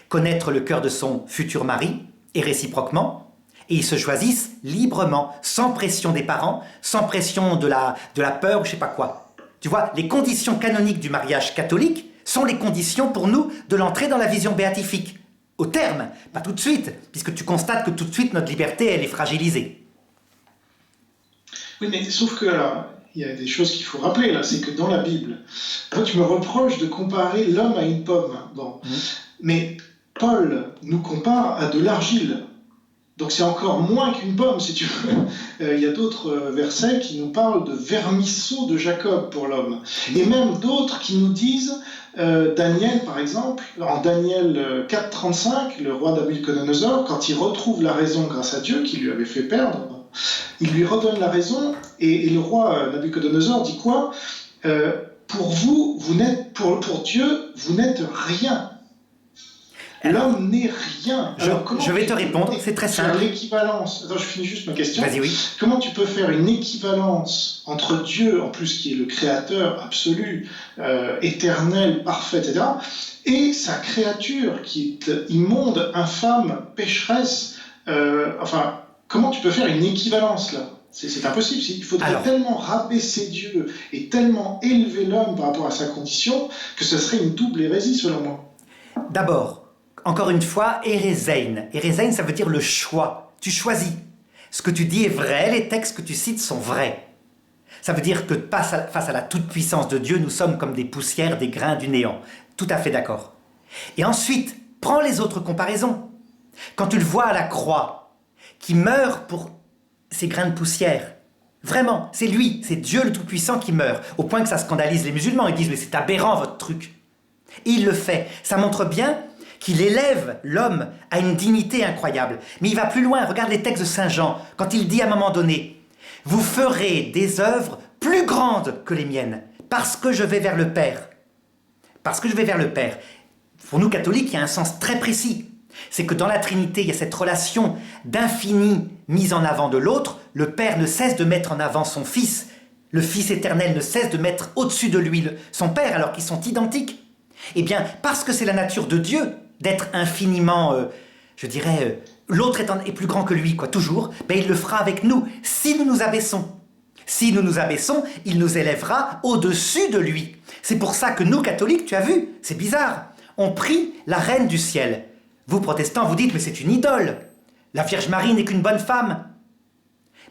connaître le cœur de son futur mari, et réciproquement, et ils se choisissent librement, sans pression des parents, sans pression de la peur ou je sais pas quoi. Tu vois, les conditions canoniques du mariage catholique sont les conditions pour nous de l'entrée dans la vision béatifique. Au terme, pas tout de suite, puisque tu constates que tout de suite notre liberté, elle est fragilisée. Oui, mais sauf que là, il y a des choses qu'il faut rappeler là, c'est que dans la Bible, toi tu me reproches de comparer l'homme à une pomme. Bon, mais Paul nous compare à de l'argile. Donc c'est encore moins qu'une pomme, si tu veux. Il y a d'autres versets qui nous parlent de vermisseau de Jacob pour l'homme. Et même d'autres qui nous disent, Daniel par exemple, en Daniel 4.35, le roi Nabuchodonosor, quand il retrouve la raison grâce à Dieu, qui lui avait fait perdre, il lui redonne la raison, et le roi Nabuchodonosor dit quoi? Pour vous, pour Dieu, vous n'êtes rien. L'homme n'est rien. Je vais te répondre, c'est très simple. L'équivalence. Attends, je finis juste ma question. Vas-y, oui. Comment tu peux faire une équivalence entre Dieu, en plus qui est le créateur absolu, éternel, parfait, etc., et sa créature qui est immonde, infâme, pécheresse? Enfin, comment tu peux faire une équivalence là? C'est impossible. Il faudrait tellement rabaisser Dieu et tellement élever l'homme par rapport à sa condition que ce serait une double hérésie selon moi. D'abord, encore une fois, Erezein. Erezein, ça veut dire le choix. Tu choisis. Ce que tu dis est vrai, les textes que tu cites sont vrais. Ça veut dire que face à la toute-puissance de Dieu, nous sommes comme des poussières, des grains du néant. Tout à fait d'accord. Et ensuite, prends les autres comparaisons. Quand tu le vois à la croix, qui meurt pour ces grains de poussière, vraiment, c'est lui, c'est Dieu le Tout-Puissant qui meurt, au point que ça scandalise les musulmans. Ils disent « mais c'est aberrant votre truc ». Et il le fait. Ça montre bien qu'il élève l'homme à une dignité incroyable. Mais il va plus loin. Regarde les textes de Saint Jean, quand il dit à un moment donné « Vous ferez des œuvres plus grandes que les miennes, parce que je vais vers le Père. » Parce que je vais vers le Père. Pour nous catholiques, il y a un sens très précis. C'est que dans la Trinité, il y a cette relation d'infini mise en avant de l'autre. Le Père ne cesse de mettre en avant son Fils. Le Fils éternel ne cesse de mettre au-dessus de lui son Père, alors qu'ils sont identiques. Eh bien, parce que c'est la nature de Dieu d'être infiniment, l'autre est plus grand que lui, toujours, ben il le fera avec nous, si nous nous abaissons. Si nous nous abaissons, il nous élèvera au-dessus de lui. C'est pour ça que nous, catholiques, tu as vu, c'est bizarre, on prie la Reine du Ciel. Vous, protestants, vous dites, mais c'est une idole. La Vierge Marie n'est qu'une bonne femme.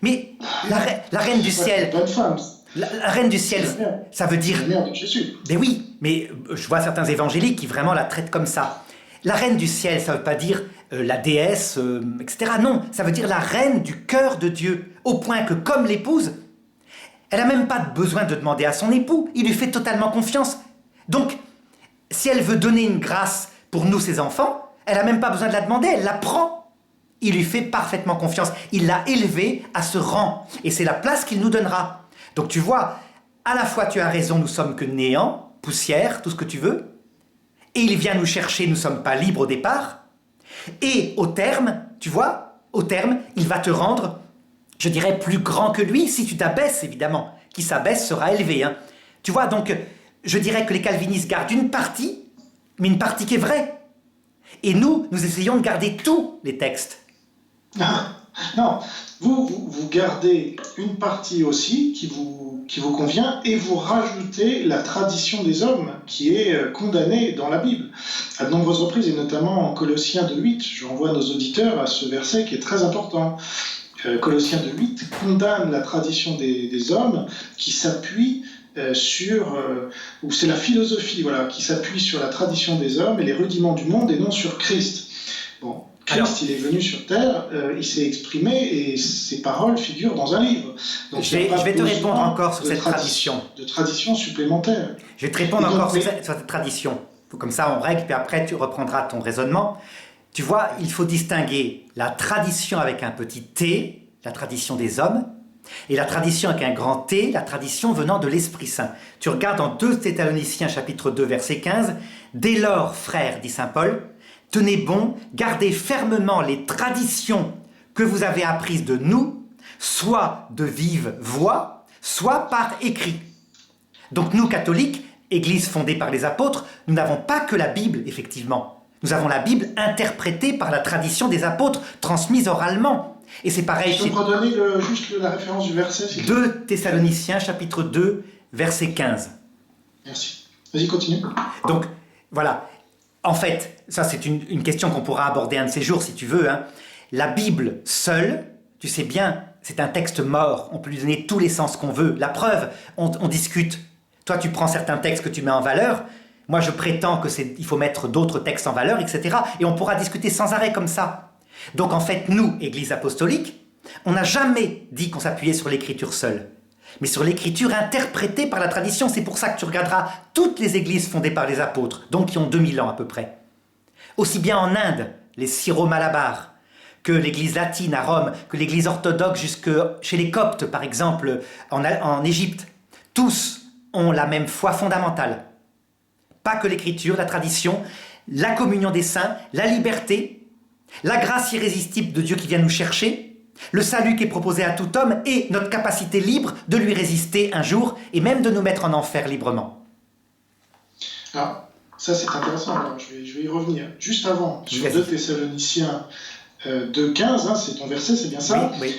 Mais la Reine du Ciel... Bonne femme. La Reine du Ciel, ça veut dire... La mère de Jésus. Mais oui, mais je vois certains évangéliques qui vraiment la traitent comme ça. La Reine du Ciel, ça ne veut pas dire la déesse, etc. Non, ça veut dire la Reine du cœur de Dieu. Au point que, comme l'épouse, elle n'a même pas besoin de demander à son époux. Il lui fait totalement confiance. Donc, si elle veut donner une grâce pour nous, ses enfants, elle n'a même pas besoin de la demander, elle la prend. Il lui fait parfaitement confiance. Il l'a élevée à ce rang. Et c'est la place qu'il nous donnera. Donc tu vois, à la fois tu as raison, nous sommes que néant, poussière, tout ce que tu veux. Et il vient nous chercher, nous ne sommes pas libres au départ. Et au terme, tu vois, il va te rendre, je dirais, plus grand que lui, si tu t'abaisses, évidemment. Qui s'abaisse sera élevé. Hein. Tu vois, donc, je dirais que les calvinistes gardent une partie, mais une partie qui est vraie. Et nous essayons de garder tous les textes. Non, vous gardez une partie aussi qui vous convient et vous rajoutez la tradition des hommes qui est condamnée dans la Bible. À de nombreuses reprises, et notamment en Colossiens 2:8, je renvoie nos auditeurs à ce verset qui est très important. Colossiens 2:8 condamne la tradition des hommes qui s'appuie où c'est la philosophie qui s'appuie sur la tradition des hommes et les rudiments du monde et non sur Christ. Bon, Christ, il est venu sur terre, il s'est exprimé et ses paroles figurent dans un livre. Donc, je vais te répondre encore sur cette tradition. De tradition supplémentaire. Je vais te répondre encore sur cette tradition. Comme ça, on règle, puis après, tu reprendras ton raisonnement. Tu vois, il faut distinguer la tradition avec un petit t, la tradition des hommes, et la tradition avec un grand T, la tradition venant de l'Esprit Saint. Tu regardes en 2 Thessaloniciens chapitre 2 verset 15, « Dès lors, frères, dit saint Paul, tenez bon, gardez fermement les traditions que vous avez apprises de nous, soit de vive voix, soit par écrit. » Donc nous, catholiques, Église fondée par les apôtres, nous n'avons pas que la Bible, effectivement. Nous avons la Bible interprétée par la tradition des apôtres, transmise oralement. Et c'est pareil chez... Je peux me redonner juste la référence du verset 2 Thessaloniciens, chapitre 2, verset 15. Merci. Vas-y, continue. Donc, voilà. En fait, ça c'est une question qu'on pourra aborder un de ces jours, si tu veux. Hein. La Bible seule, tu sais bien, c'est un texte mort. On peut lui donner tous les sens qu'on veut. La preuve, on discute. Toi, tu prends certains textes que tu mets en valeur. Moi, je prétends qu'il faut mettre d'autres textes en valeur, etc. Et on pourra discuter sans arrêt comme ça. Donc, en fait, nous, Église apostolique, on n'a jamais dit qu'on s'appuyait sur l'écriture seule, mais sur l'écriture interprétée par la tradition. C'est pour ça que tu regarderas toutes les églises fondées par les apôtres, donc qui ont 2000 ans à peu près. Aussi bien en Inde, les syro-malabars, que l'église latine à Rome, que l'église orthodoxe jusque chez les Coptes, par exemple, en Égypte. Tous ont la même foi fondamentale. Pas que l'écriture, la tradition, la communion des saints, la liberté, la grâce irrésistible de Dieu qui vient nous chercher, le salut qui est proposé à tout homme et notre capacité libre de lui résister un jour et même de nous mettre en enfer librement. Alors, ça c'est intéressant, alors, je vais y revenir. Juste avant, sur 2 Thessaloniciens 2:15, hein, c'est ton verset, c'est bien ça? Oui.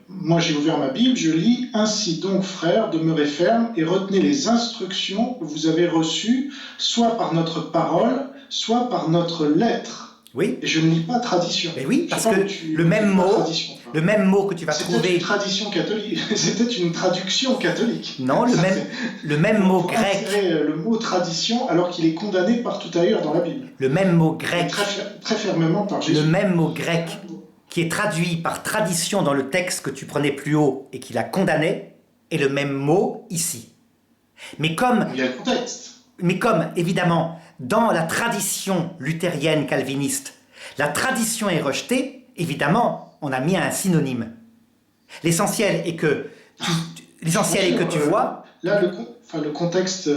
Moi j'ai ouvert ma Bible, je lis « Ainsi donc, frères, demeurez fermes et retenez les instructions que vous avez reçues, soit par notre parole, soit par notre lettre. Oui. Et je ne lis pas tradition. Et oui, parce que le même mot que tu vas trouver... C'était une tradition catholique, c'était une traduction catholique. Non, le même mot grec... Le mot tradition alors qu'il est condamné partout ailleurs dans la Bible. Le même mot grec... Très fermement par Jésus. Le même mot grec qui est traduit par tradition dans le texte que tu prenais plus haut et qui la condamnait, est le même mot ici. Mais comme... Il y a le contexte. Mais comme, évidemment, dans la tradition luthérienne calviniste, la tradition est rejetée, évidemment, on a mis un synonyme. L'essentiel est que tu vois... Là, le contexte...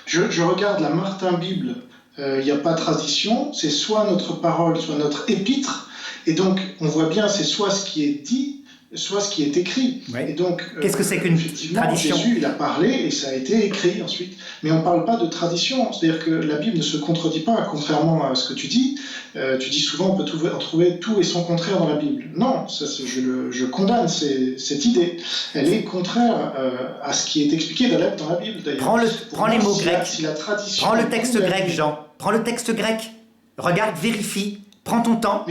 je regarde la Martin Bible, il n'y a pas tradition, c'est soit notre parole, soit notre épître, et donc on voit bien, c'est soit ce qui est dit, soit ce qui est écrit. Oui. Et donc, qu'est-ce que c'est qu'une tradition ? Jésus, il a parlé et ça a été écrit ensuite. Mais on ne parle pas de tradition, c'est-à-dire que la Bible ne se contredit pas, contrairement à ce que tu dis. Tu dis souvent on peut trouver tout et son contraire dans la Bible. Non, ça, je condamne cette idée. Elle est contraire à ce qui est expliqué dans la Bible d'ailleurs. Prends les mots grecs. Prends le texte grec, Jean. Prends le texte grec. Regarde, vérifie. Prends ton temps.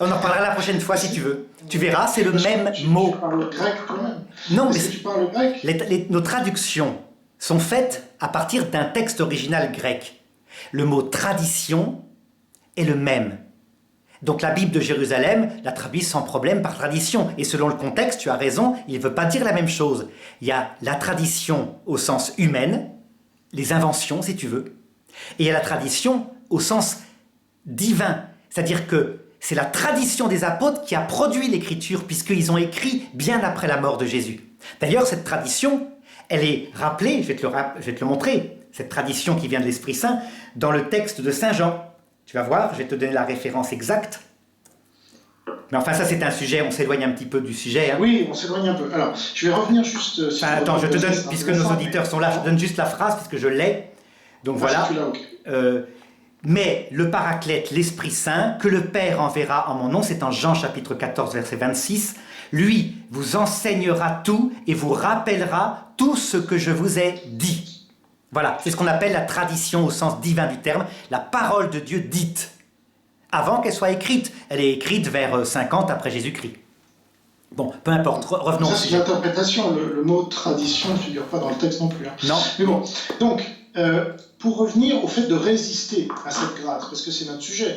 On en reparlera la prochaine fois si tu veux. Tu verras, c'est le même mot. Tu parles grec quand même. Non, mais tu parles grec. Nos traductions sont faites à partir d'un texte original grec. Le mot tradition est le même. Donc la Bible de Jérusalem la traduit sans problème par tradition. Et selon le contexte, tu as raison, il ne veut pas dire la même chose. Il y a la tradition au sens humaine, les inventions si tu veux, et il y a la tradition au sens divin. C'est-à-dire que c'est la tradition des apôtres qui a produit l'écriture, puisqu'ils ont écrit bien après la mort de Jésus. D'ailleurs, cette tradition, elle est rappelée, je vais te le montrer, cette tradition qui vient de l'Esprit Saint, dans le texte de Saint Jean. Tu vas voir, je vais te donner la référence exacte. Mais enfin, ça c'est un sujet, on s'éloigne un petit peu du sujet. Hein. Oui, on s'éloigne un peu. Alors, je vais revenir juste... attends, je te donne, puisque nos auditeurs sont là, je donne juste la phrase, puisque je l'ai. Donc voilà. Mais le Paraclète, l'Esprit Saint, que le Père enverra en mon nom, c'est en Jean chapitre 14, verset 26, lui vous enseignera tout et vous rappellera tout ce que je vous ai dit. Voilà, c'est ce qu'on appelle la tradition au sens divin du terme, la parole de Dieu dite, avant qu'elle soit écrite. Elle est écrite vers 50 après Jésus-Christ. Bon, peu importe, revenons. Ça, c'est l'interprétation, le mot tradition ne figure pas dans le texte non plus. Hein. Non. Mais bon, donc... pour revenir au fait de résister à cette grâce, parce que c'est notre sujet,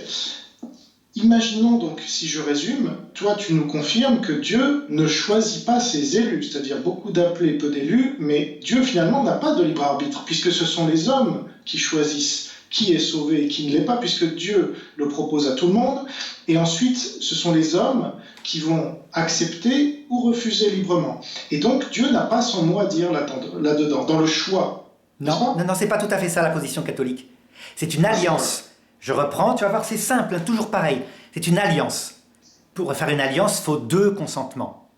imaginons donc, si je résume, toi tu nous confirmes que Dieu ne choisit pas ses élus, c'est-à-dire beaucoup d'appelés, peu d'élus, mais Dieu finalement n'a pas de libre arbitre, puisque ce sont les hommes qui choisissent qui est sauvé et qui ne l'est pas, puisque Dieu le propose à tout le monde, et ensuite ce sont les hommes qui vont accepter ou refuser librement. Et donc Dieu n'a pas son mot à dire là-dedans, dans le choix. Non, c'est pas tout à fait ça la position catholique. C'est une alliance. Je reprends, tu vas voir, c'est simple, hein, toujours pareil. C'est une alliance. Pour faire une alliance, il faut 2 consentements.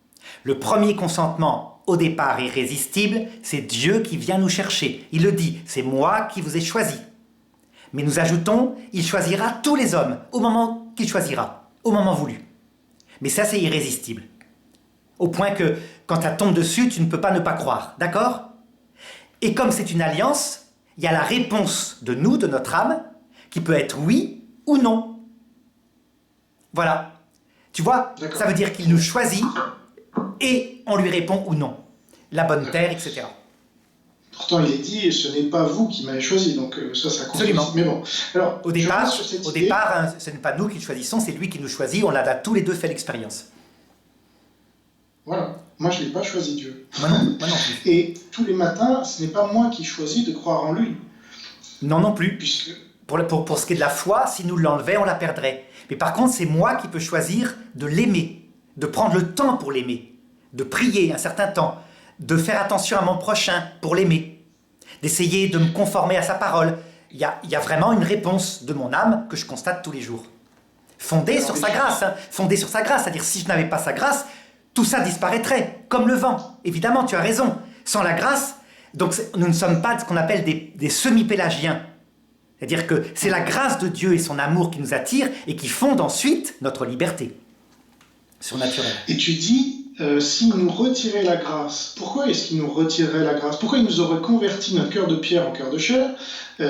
Le premier consentement, au départ irrésistible, c'est Dieu qui vient nous chercher. Il le dit, c'est moi qui vous ai choisi. Mais nous ajoutons, il choisira tous les hommes, au moment qu'il choisira, au moment voulu. Mais ça, c'est irrésistible. Au point que, quand ça tombe dessus, tu ne peux pas ne pas croire. D'accord ? Et comme c'est une alliance, il y a la réponse de nous, de notre âme, qui peut être oui ou non. Voilà. Tu vois, ça veut dire qu'il nous choisit et on lui répond ou non. La bonne terre, etc. Pourtant, il est dit, ce n'est pas vous qui m'avez choisi, donc ça compte. Absolument. Mais bon, alors, au départ, hein, ce n'est pas nous qui le choisissons, c'est lui qui nous choisit, on a tous les deux fait l'expérience. Voilà. Moi, je ne l'ai pas choisi, Dieu. Moi non plus. Et tous les matins, ce n'est pas moi qui choisis de croire en lui. Non plus. Puisque... Pour ce qui est de la foi, si nous l'enlevait, on la perdrait. Mais par contre, c'est moi qui peux choisir de l'aimer, de prendre le temps pour l'aimer, de prier un certain temps, de faire attention à mon prochain pour l'aimer, d'essayer de me conformer à sa parole. Il y a vraiment une réponse de mon âme que je constate tous les jours. Fondée sur sa grâce, hein, fondée sur sa grâce. C'est-à-dire, si je n'avais pas sa grâce, tout ça disparaîtrait, comme le vent. Évidemment, tu as raison. Sans la grâce, donc nous ne sommes pas ce qu'on appelle des semi-pélagiens. C'est-à-dire que c'est la grâce de Dieu et son amour qui nous attirent et qui fondent ensuite notre liberté surnaturelle. Et tu dis, s'il nous retirait la grâce, pourquoi est-ce qu'il nous retirerait la grâce? Pourquoi il nous aurait converti notre cœur de pierre en cœur de chair,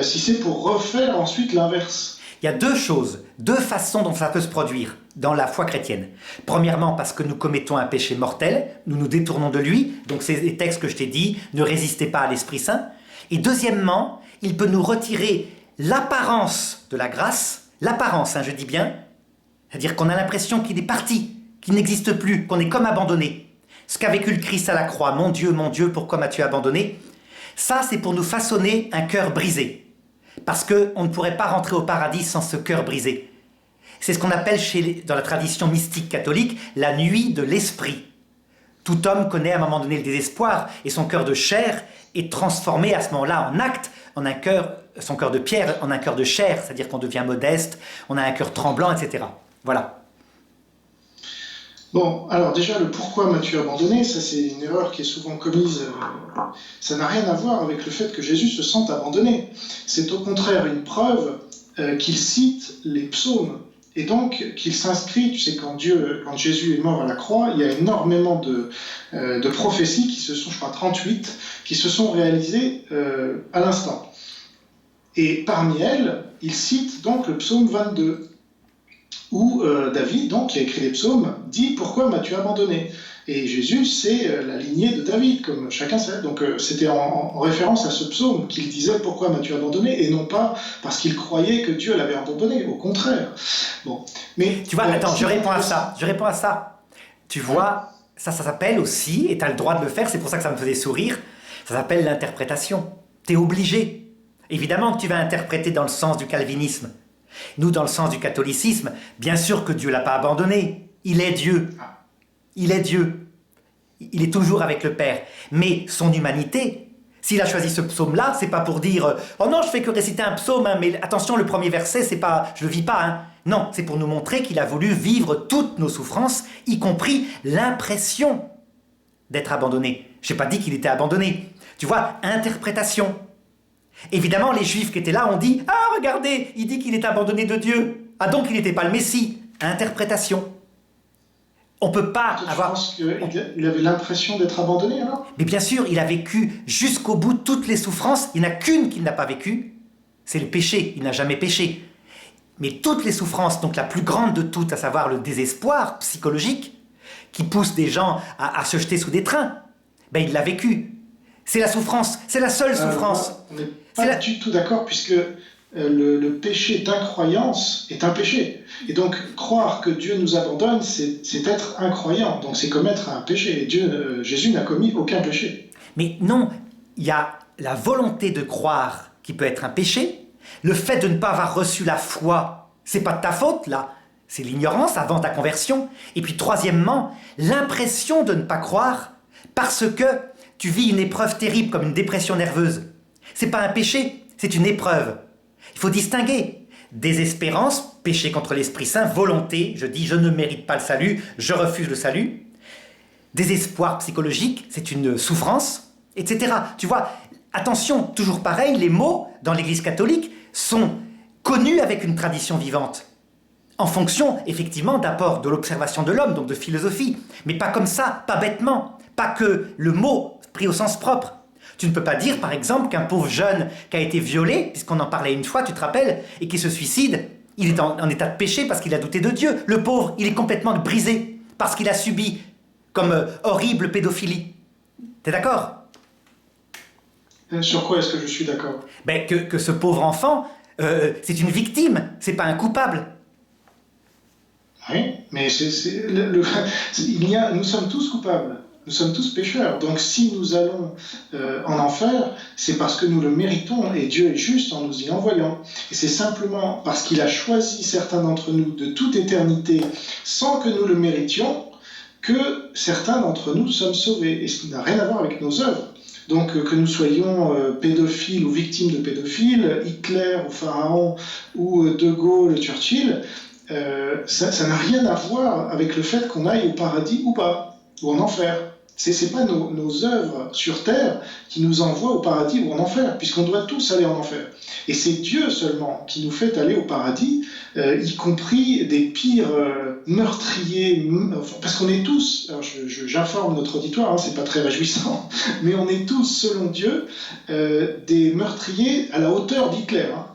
si c'est pour refaire ensuite l'inverse? Il y a 2 choses. deux façons dont ça peut se produire dans la foi chrétienne. Premièrement, parce que nous commettons un péché mortel, nous nous détournons de lui, donc c'est les textes que je t'ai dit, ne résistez pas à l'Esprit Saint. Et deuxièmement, il peut nous retirer l'apparence de la grâce, l'apparence, je dis bien, c'est-à-dire qu'on a l'impression qu'il est parti, qu'il n'existe plus, qu'on est comme abandonné. Ce qu'a vécu le Christ à la croix, mon Dieu, pourquoi m'as-tu abandonné? Ça, c'est pour nous façonner un cœur brisé. Parce qu'on ne pourrait pas rentrer au paradis sans ce cœur brisé. C'est ce qu'on appelle dans la tradition mystique catholique la nuit de l'esprit. Tout homme connaît à un moment donné le désespoir et son cœur de chair est transformé à ce moment-là en acte, en un cœur, son cœur de pierre en un cœur de chair, c'est-à-dire qu'on devient modeste, on a un cœur tremblant, etc. Voilà. Bon, alors déjà, le pourquoi m'as-tu abandonné, ça c'est une erreur qui est souvent commise. Ça n'a rien à voir avec le fait que Jésus se sente abandonné. C'est au contraire une preuve qu'il cite les psaumes. Et donc qu'il s'inscrit, tu sais, quand Jésus est mort à la croix, il y a énormément de prophéties qui se sont, je crois 38, qui se sont réalisées à l'instant. Et parmi elles, il cite donc le psaume 22. Où David, donc, qui a écrit les psaumes, dit « Pourquoi m'as-tu abandonné ?» Et Jésus, c'est la lignée de David, comme chacun sait. Donc c'était en référence à ce psaume qu'il disait « Pourquoi m'as-tu abandonné ?» et non pas parce qu'il croyait que Dieu l'avait abandonné, au contraire. Bon, mais tu vois, attends, je réponds à ça. Tu vois, ça s'appelle aussi, et tu as le droit de le faire, c'est pour ça que ça me faisait sourire, ça s'appelle l'interprétation. Tu es obligé. Évidemment que tu vas interpréter dans le sens du calvinisme. Nous, dans le sens du catholicisme, bien sûr que Dieu ne l'a pas abandonné. Il est Dieu. Il est Dieu. Il est toujours avec le Père. Mais son humanité, s'il a choisi ce psaume-là, c'est pas pour dire « Oh non, je fais que réciter un psaume, mais attention, le premier verset, c'est pas, je le vis pas. » Non, c'est pour nous montrer qu'il a voulu vivre toutes nos souffrances, y compris l'impression d'être abandonné. Je n'ai pas dit qu'il était abandonné. Tu vois, interprétation. Évidemment, les Juifs qui étaient là ont dit « Ah, regardez, il dit qu'il est abandonné de Dieu. Ah, donc il n'était pas le Messie. » Interprétation. On ne peut pas avoir... Tu penses qu'il avait l'impression d'être abandonné, alors ? Mais bien sûr, il a vécu jusqu'au bout toutes les souffrances. Il n'y en a qu'une qu'il n'a pas vécue. C'est le péché. Il n'a jamais péché. Mais toutes les souffrances, donc la plus grande de toutes, à savoir le désespoir psychologique, qui pousse des gens à se jeter sous des trains, ben, il l'a vécu. C'est la souffrance. C'est la seule souffrance. On n'est pas du tout d'accord, puisque le péché d'incroyance est un péché. Et donc, croire que Dieu nous abandonne, c'est être incroyant. Donc, c'est commettre un péché. Et Jésus n'a commis aucun péché. Mais non, il y a la volonté de croire qui peut être un péché. Le fait de ne pas avoir reçu la foi, c'est pas de ta faute, là. C'est l'ignorance avant ta conversion. Et puis, troisièmement, l'impression de ne pas croire parce que tu vis une épreuve terrible comme une dépression nerveuse. C'est pas un péché, c'est une épreuve. Il faut distinguer désespérance, péché contre l'Esprit Saint, volonté, je dis je ne mérite pas le salut, je refuse le salut. Désespoir psychologique, c'est une souffrance, etc. Tu vois, attention, toujours pareil, les mots dans l'Église catholique sont connus avec une tradition vivante. En fonction, effectivement, d'apport de l'observation de l'homme, donc de philosophie. Mais pas comme ça, pas bêtement. Pas que le mot pris au sens propre. Tu ne peux pas dire, par exemple, qu'un pauvre jeune qui a été violé, puisqu'on en parlait une fois, tu te rappelles, et qui se suicide, il est en état de péché parce qu'il a douté de Dieu. Le pauvre, il est complètement brisé parce qu'il a subi comme horrible pédophilie. T'es d'accord ? Sur quoi est-ce que je suis d'accord ? Ben, que ce pauvre enfant, c'est une victime, c'est pas un coupable. Oui, mais nous sommes tous coupables. Nous sommes tous pécheurs. Donc si nous allons en enfer, c'est parce que nous le méritons et Dieu est juste en nous y envoyant. Et c'est simplement parce qu'il a choisi certains d'entre nous de toute éternité sans que nous le méritions que certains d'entre nous sommes sauvés. Et ce n'a rien à voir avec nos œuvres. Donc que nous soyons pédophiles ou victimes de pédophiles, Hitler ou Pharaon ou De Gaulle, Churchill, ça n'a rien à voir avec le fait qu'on aille au paradis ou pas, ou en enfer. C'est pas nos œuvres sur terre qui nous envoient au paradis ou en enfer, puisqu'on doit tous aller en enfer. Et c'est Dieu seulement qui nous fait aller au paradis, y compris des pires meurtriers, parce qu'on est tous, alors j'informe notre auditoire, hein, c'est pas très réjouissant, mais on est tous, selon Dieu, des meurtriers à la hauteur d'Hitler. Hein.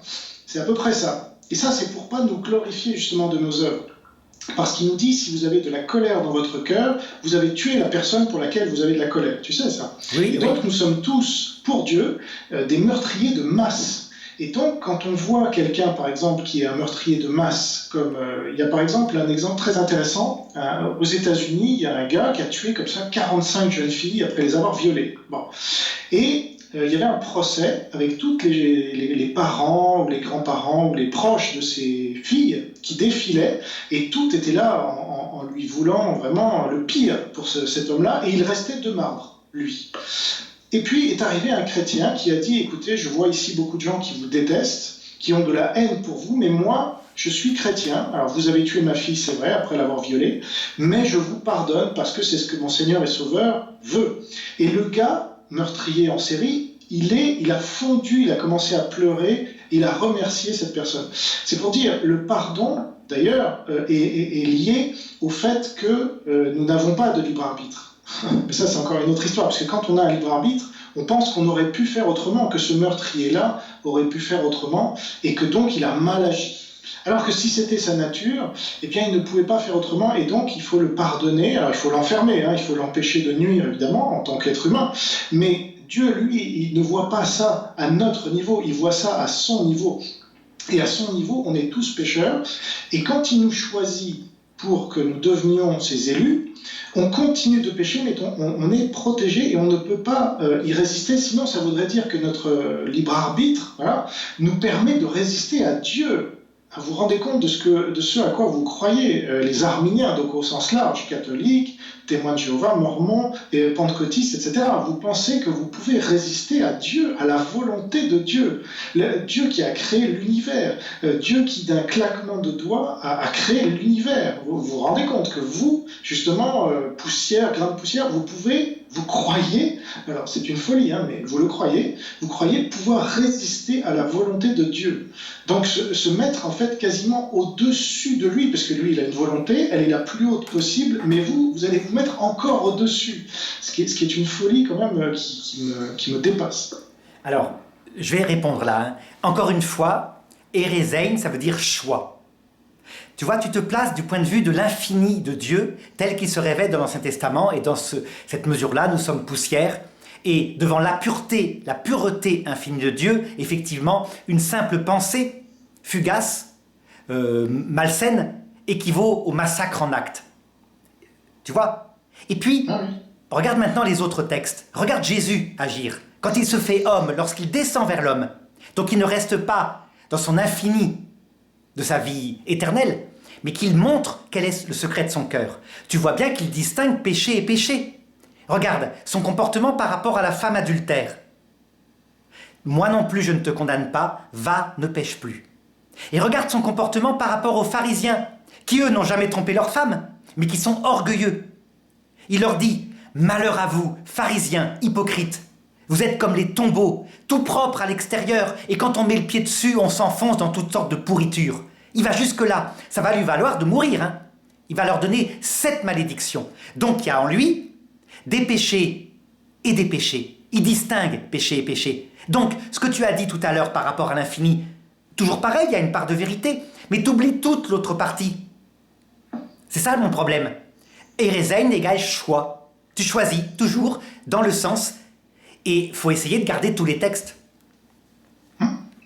C'est à peu près ça. Et ça, c'est pour pas nous glorifier justement de nos œuvres. Parce qu'il nous dit, si vous avez de la colère dans votre cœur, vous avez tué la personne pour laquelle vous avez de la colère. Tu sais ça? Oui, et donc, nous sommes tous, pour Dieu, des meurtriers de masse. Et donc, quand on voit quelqu'un, par exemple, qui est un meurtrier de masse, comme il y a par exemple un exemple très intéressant, aux États-Unis, il y a un gars qui a tué comme ça 45 jeunes filles après les avoir violées. Bon. Et il y avait un procès avec tous les parents, ou les grands-parents, ou les proches de ces filles qui défilaient, et tout était là en lui voulant vraiment le pire pour cet homme-là, et il restait de marbre, lui. Et puis est arrivé un chrétien qui a dit, écoutez, je vois ici beaucoup de gens qui vous détestent, qui ont de la haine pour vous, mais moi, je suis chrétien. Alors vous avez tué ma fille, c'est vrai, après l'avoir violée, mais je vous pardonne parce que c'est ce que mon Seigneur et Sauveur veut. Et le gars, meurtrier en série, il a fondu, il a commencé à pleurer, il a remercié cette personne. C'est pour dire, le pardon, d'ailleurs, est lié au fait que nous n'avons pas de libre arbitre. Mais ça, c'est encore une autre histoire, parce que quand on a un libre arbitre, on pense qu'on aurait pu faire autrement, que ce meurtrier-là aurait pu faire autrement, et que donc il a mal agi. Alors que si c'était sa nature, eh bien il ne pouvait pas faire autrement, et donc il faut le pardonner. Alors il faut l'enfermer, il faut l'empêcher de nuire, évidemment, en tant qu'être humain, mais Dieu, lui, il ne voit pas ça à notre niveau, il voit ça à son niveau. Et à son niveau, on est tous pécheurs, et quand il nous choisit pour que nous devenions ses élus, on continue de pécher, mais on est protégé et on ne peut pas y résister, sinon ça voudrait dire que notre libre arbitre nous permet de résister à Dieu. Vous vous rendez compte de ce à quoi vous croyez, les arminiens, donc au sens large, catholiques, témoins de Jéhovah, mormons, et pentecôtistes, etc. Vous pensez que vous pouvez résister à Dieu, à la volonté de Dieu, Dieu qui a créé l'univers, Dieu qui d'un claquement de doigts a créé l'univers. Vous vous rendez compte que vous, justement, poussière, grain de poussière, vous croyez, alors c'est une folie, mais vous le croyez, vous croyez pouvoir résister à la volonté de Dieu. Donc se mettre en fait quasiment au-dessus de lui, parce que lui il a une volonté, elle est la plus haute possible, mais vous allez vous mettre encore au-dessus, ce qui est une folie quand même qui me dépasse. Alors, je vais répondre là. Encore une fois, Erezein, ça veut dire choix. Tu vois, tu te places du point de vue de l'infini de Dieu, tel qu'il se révèle dans l'Ancien Testament, et dans cette mesure-là, nous sommes poussière, et devant la pureté infinie de Dieu, effectivement, une simple pensée, fugace, malsaine, équivaut au massacre en acte. Tu vois? Et puis, regarde maintenant les autres textes. Regarde Jésus agir. Quand il se fait homme, lorsqu'il descend vers l'homme, donc il ne reste pas dans son infini de sa vie éternelle, mais qu'il montre quel est le secret de son cœur. Tu vois bien qu'il distingue péché et péché. Regarde son comportement par rapport à la femme adultère. Moi non plus je ne te condamne pas, va, ne pêche plus. Et regarde son comportement par rapport aux pharisiens, qui eux n'ont jamais trompé leur femme, mais qui sont orgueilleux. Il leur dit, malheur à vous, pharisiens, hypocrites. Vous êtes comme les tombeaux, tout propres à l'extérieur, et quand on met le pied dessus, on s'enfonce dans toutes sortes de pourritures. Il va jusque-là, ça va lui valoir de mourir. Il va leur donner 7 malédictions. Donc il y a en lui des péchés et des péchés. Il distingue péché et péché. Donc, ce que tu as dit tout à l'heure par rapport à l'infini, toujours pareil, il y a une part de vérité, mais tu oublies toute l'autre partie. C'est ça mon problème. Erezein égale choix. Tu choisis toujours dans le sens, et il faut essayer de garder tous les textes.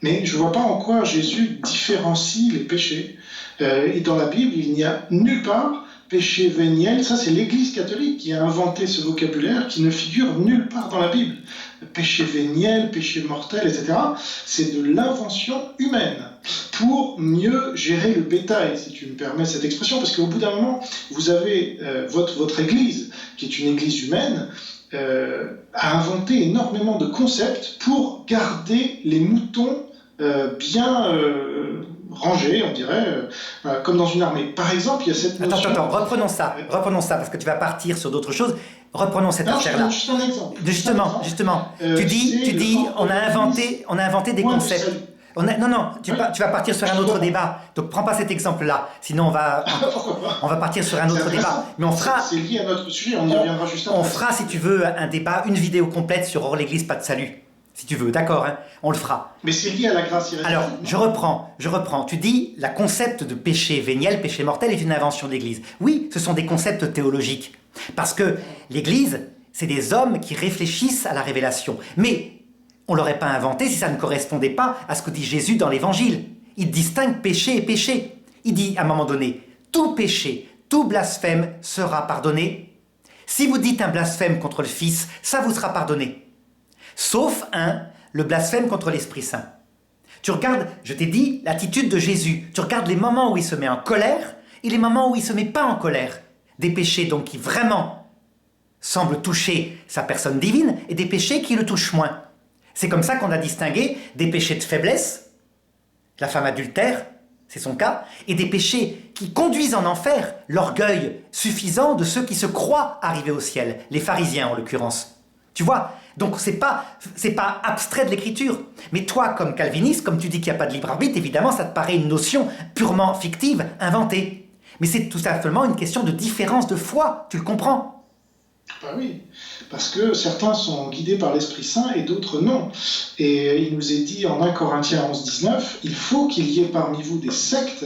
Mais je ne vois pas en quoi Jésus différencie les péchés. Et dans la Bible, il n'y a nulle part péché véniel. Ça, c'est l'Église catholique qui a inventé ce vocabulaire qui ne figure nulle part dans la Bible. Péché véniel, péché mortel, etc. C'est de l'invention humaine pour mieux gérer le bétail, si tu me permets cette expression, parce qu'au bout d'un moment, vous avez votre Église, qui est une Église humaine, a inventé énormément de concepts pour garder les moutons bien rangés, on dirait, comme dans une armée. Par exemple, il y a cette notion... Attends, reprenons ça, parce que tu vas partir sur d'autres choses. Reprenons cette affaire-là. Juste un exemple. Justement. Tu dis, on a inventé des concepts. Tu vas partir sur un autre débat. Donc prends pas cet exemple-là, sinon on va partir sur un autre débat. Mais on fera. C'est lié à notre sujet, on y reviendra juste après. On fera, si tu veux, un débat, une vidéo complète sur hors l'église, pas de salut. Si tu veux, d'accord, hein, on le fera. Mais c'est lié à la grâce irrésistible. Alors, je reprends. Tu dis, la concept de péché véniel, péché mortel, est une invention de l'Église. Oui, ce sont des concepts théologiques. Parce que l'Église, c'est des hommes qui réfléchissent à la révélation. Mais on ne l'aurait pas inventé si ça ne correspondait pas à ce que dit Jésus dans l'Évangile. Il distingue péché et péché. Il dit, à un moment donné, tout péché, tout blasphème sera pardonné. Si vous dites un blasphème contre le Fils, ça vous sera pardonné. Sauf le blasphème contre l'Esprit Saint. Tu regardes, je t'ai dit, l'attitude de Jésus. Tu regardes les moments où il se met en colère et les moments où il ne se met pas en colère. Des péchés donc qui vraiment semblent toucher sa personne divine et des péchés qui le touchent moins. C'est comme ça qu'on a distingué des péchés de faiblesse, la femme adultère, c'est son cas, et des péchés qui conduisent en enfer, l'orgueil suffisant de ceux qui se croient arrivés au ciel, les pharisiens en l'occurrence. Tu vois, donc c'est pas abstrait de l'écriture. Mais toi, comme calviniste, comme tu dis qu'il n'y a pas de libre arbitre, évidemment, ça te paraît une notion purement fictive, inventée. Mais c'est tout simplement une question de différence de foi, tu le comprends? Ben oui, parce que certains sont guidés par l'Esprit Saint et d'autres non. Et il nous est dit en 1 Corinthiens 11, 19, il faut qu'il y ait parmi vous des sectes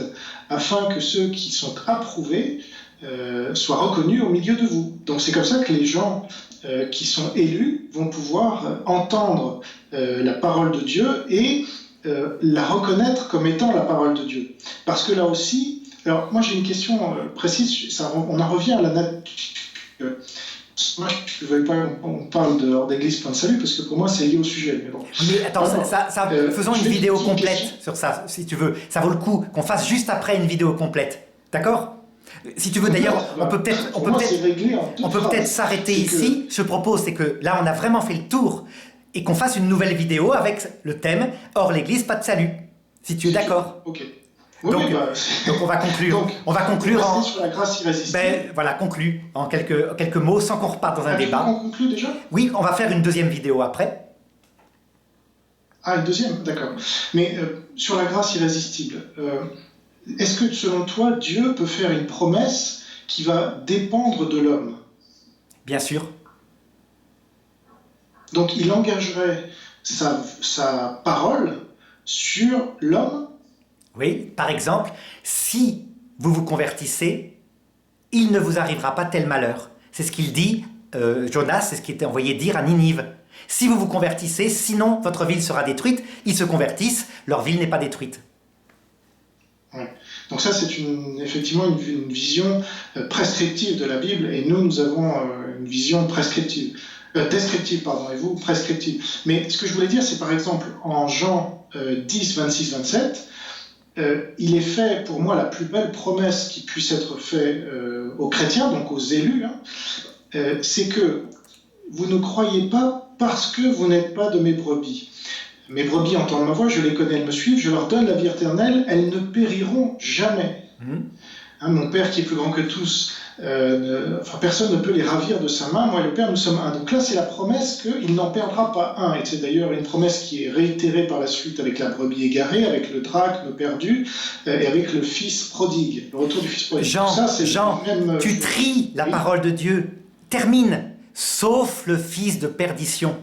afin que ceux qui sont approuvés soient reconnus au milieu de vous. Donc c'est comme ça que les gens qui sont élus vont pouvoir entendre la parole de Dieu et la reconnaître comme étant la parole de Dieu. Parce que là aussi, alors moi j'ai une question précise, on en revient à la nature. Moi, je ne veux pas qu'on parle de d'église plan de salut, parce que pour moi, c'est lié au sujet. Mais bon. Mais attends, faisons une vidéo complète sur ça, si tu veux. Ça vaut le coup qu'on fasse juste après une vidéo complète. D'accord? Si tu veux, d'ailleurs, on peut peut-être s'arrêter ici. Je propose, c'est que là, on a vraiment fait le tour et qu'on fasse une nouvelle vidéo avec le thème « Hors l'église, pas de salut ». Si tu es d'accord. Ok. Oui, donc on va conclure. On va conclure en sur la grâce irrésistible. Voilà, conclure en quelques mots sans qu'on reparte dans un débat. On conclut déjà? Oui, on va faire une deuxième vidéo après. Ah, une deuxième, d'accord. Mais sur la grâce irrésistible, est-ce que selon toi, Dieu peut faire une promesse qui va dépendre de l'homme? Bien sûr. Donc il engagerait sa parole sur l'homme? Oui, par exemple, si vous vous convertissez, il ne vous arrivera pas tel malheur. C'est ce qu'il dit, Jonas, c'est ce qui était envoyé dire à Ninive. Si vous vous convertissez, sinon votre ville sera détruite. Ils se convertissent, leur ville n'est pas détruite. Ouais. Donc ça, c'est effectivement une vision prescriptive de la Bible, et nous avons une vision descriptive, et vous, prescriptive. Mais ce que je voulais dire, c'est par exemple, en Jean 10, 26, 27, il est fait, pour moi, la plus belle promesse qui puisse être faite aux chrétiens, donc aux élus, c'est que vous ne croyez pas parce que vous n'êtes pas de mes brebis. Mes brebis entendent ma voix, je les connais, elles me suivent, je leur donne la vie éternelle, elles ne périront jamais. Mon Père qui est plus grand que tous, personne ne peut les ravir de sa main, moi et le Père nous sommes un. Donc là c'est la promesse qu'il n'en perdra pas un, et c'est d'ailleurs une promesse qui est réitérée par la suite avec la brebis égarée, avec le drachme perdu, et avec le fils prodigue, le retour du fils prodigue. Jean, tu tries la parole de Dieu, termine, sauf le fils de perdition.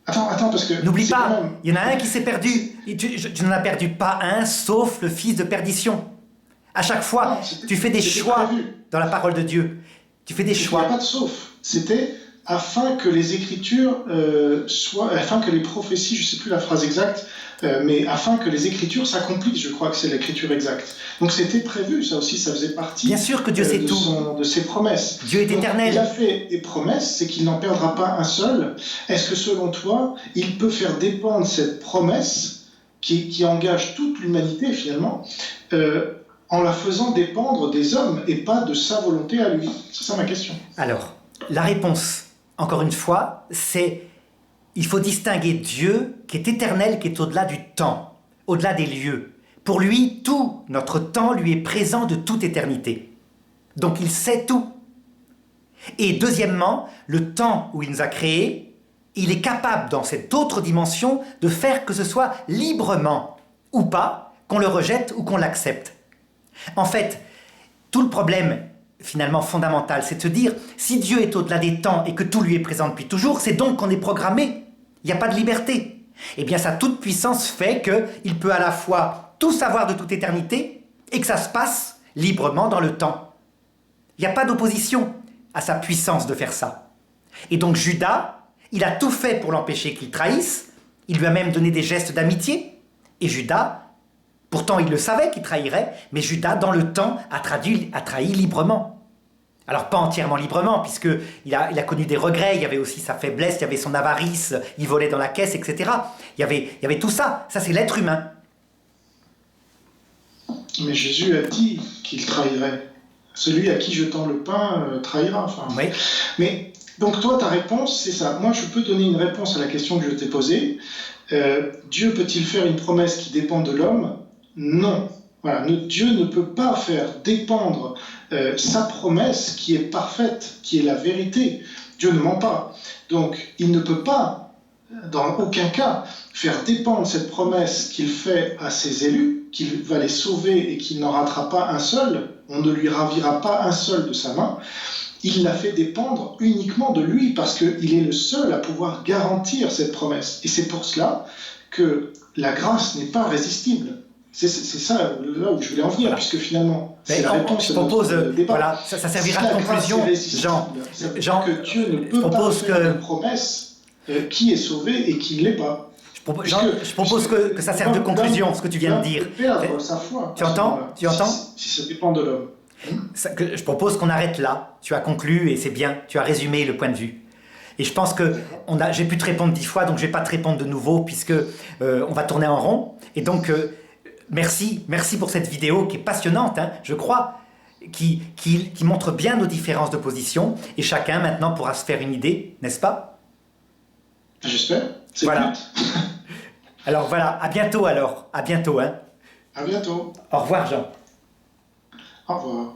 Attends, parce que... N'oublie pas, il y en a un qui s'est perdu, tu n'en as perdu pas un, sauf le fils de perdition. À chaque fois, tu fais des choix dans la parole de Dieu. Tu fais des choix. Il n'y a pas de sauf. C'était afin que les Écritures afin que les prophéties, je ne sais plus la phrase exacte, mais afin que les Écritures s'accomplissent, je crois que c'est l'Écriture exacte. Donc c'était prévu, ça aussi, ça faisait partie. Bien sûr que Dieu sait de ses promesses. Dieu est éternel. Il a fait des promesses, c'est qu'il n'en perdra pas un seul. Est-ce que selon toi, il peut faire dépendre cette promesse qui engage toute l'humanité finalement en la faisant dépendre des hommes et pas de sa volonté à lui? C'est ça ma question. Alors, la réponse, encore une fois, c'est il faut distinguer Dieu qui est éternel, qui est au-delà du temps, au-delà des lieux. Pour lui, tout notre temps lui est présent de toute éternité. Donc il sait tout. Et deuxièmement, le temps où il nous a créés, il est capable dans cette autre dimension de faire que ce soit librement ou pas, qu'on le rejette ou qu'on l'accepte. En fait, tout le problème, finalement fondamental, c'est de se dire, si Dieu est au-delà des temps et que tout lui est présent depuis toujours, c'est donc qu'on est programmé. Il n'y a pas de liberté. Eh bien, sa toute-puissance fait qu'il peut à la fois tout savoir de toute éternité et que ça se passe librement dans le temps. Il n'y a pas d'opposition à sa puissance de faire ça. Et donc Judas, il a tout fait pour l'empêcher qu'il trahisse. Il lui a même donné des gestes d'amitié. Et Judas, pourtant il le savait qu'il trahirait, mais Judas, dans le temps, a trahi librement. Alors pas entièrement librement, puisqu'il a connu des regrets, il y avait aussi sa faiblesse, il y avait son avarice, il volait dans la caisse, etc. Il y avait tout ça, ça c'est l'être humain. Mais Jésus a dit qu'il trahirait. Celui à qui je tends le pain trahira. Enfin. Oui. Mais donc toi, ta réponse, c'est ça. Moi, je peux donner une réponse à la question que je t'ai posée. Dieu peut-il faire une promesse qui dépend de l'homme? Non. Voilà. Dieu ne peut pas faire dépendre sa promesse qui est parfaite, qui est la vérité. Dieu ne ment pas. Donc, il ne peut pas, dans aucun cas, faire dépendre cette promesse qu'il fait à ses élus, qu'il va les sauver et qu'il n'en ratera pas un seul, on ne lui ravira pas un seul de sa main. Il l'a fait dépendre uniquement de lui, parce qu'il est le seul à pouvoir garantir cette promesse. Et c'est pour cela que la grâce n'est pas résistible. C'est ça là où je voulais en venir, voilà. Puisque finalement, c'est la réponse je propose, à notre débat. Voilà, ça servira de conclusion. Jean, que Dieu ne peut pas faire une promesse qui est sauvé et qui ne l'est pas. Je propose que ça serve de conclusion, ce que tu viens de dire. Perdre sa foi. Tu entends? Si ça dépend de l'homme. Je propose qu'on arrête là. Tu as conclu et c'est bien. Tu as résumé le point de vue. Et je pense que j'ai pu te répondre 10 fois, donc je ne vais pas te répondre de nouveau puisque on va tourner en rond. Et donc, merci pour cette vidéo qui est passionnante, hein, je crois, qui montre bien nos différences de position. Et chacun maintenant pourra se faire une idée, n'est-ce pas? J'espère. Voilà. Alors voilà, à bientôt alors. À bientôt. Hein. À bientôt. Au revoir Jean. Au revoir.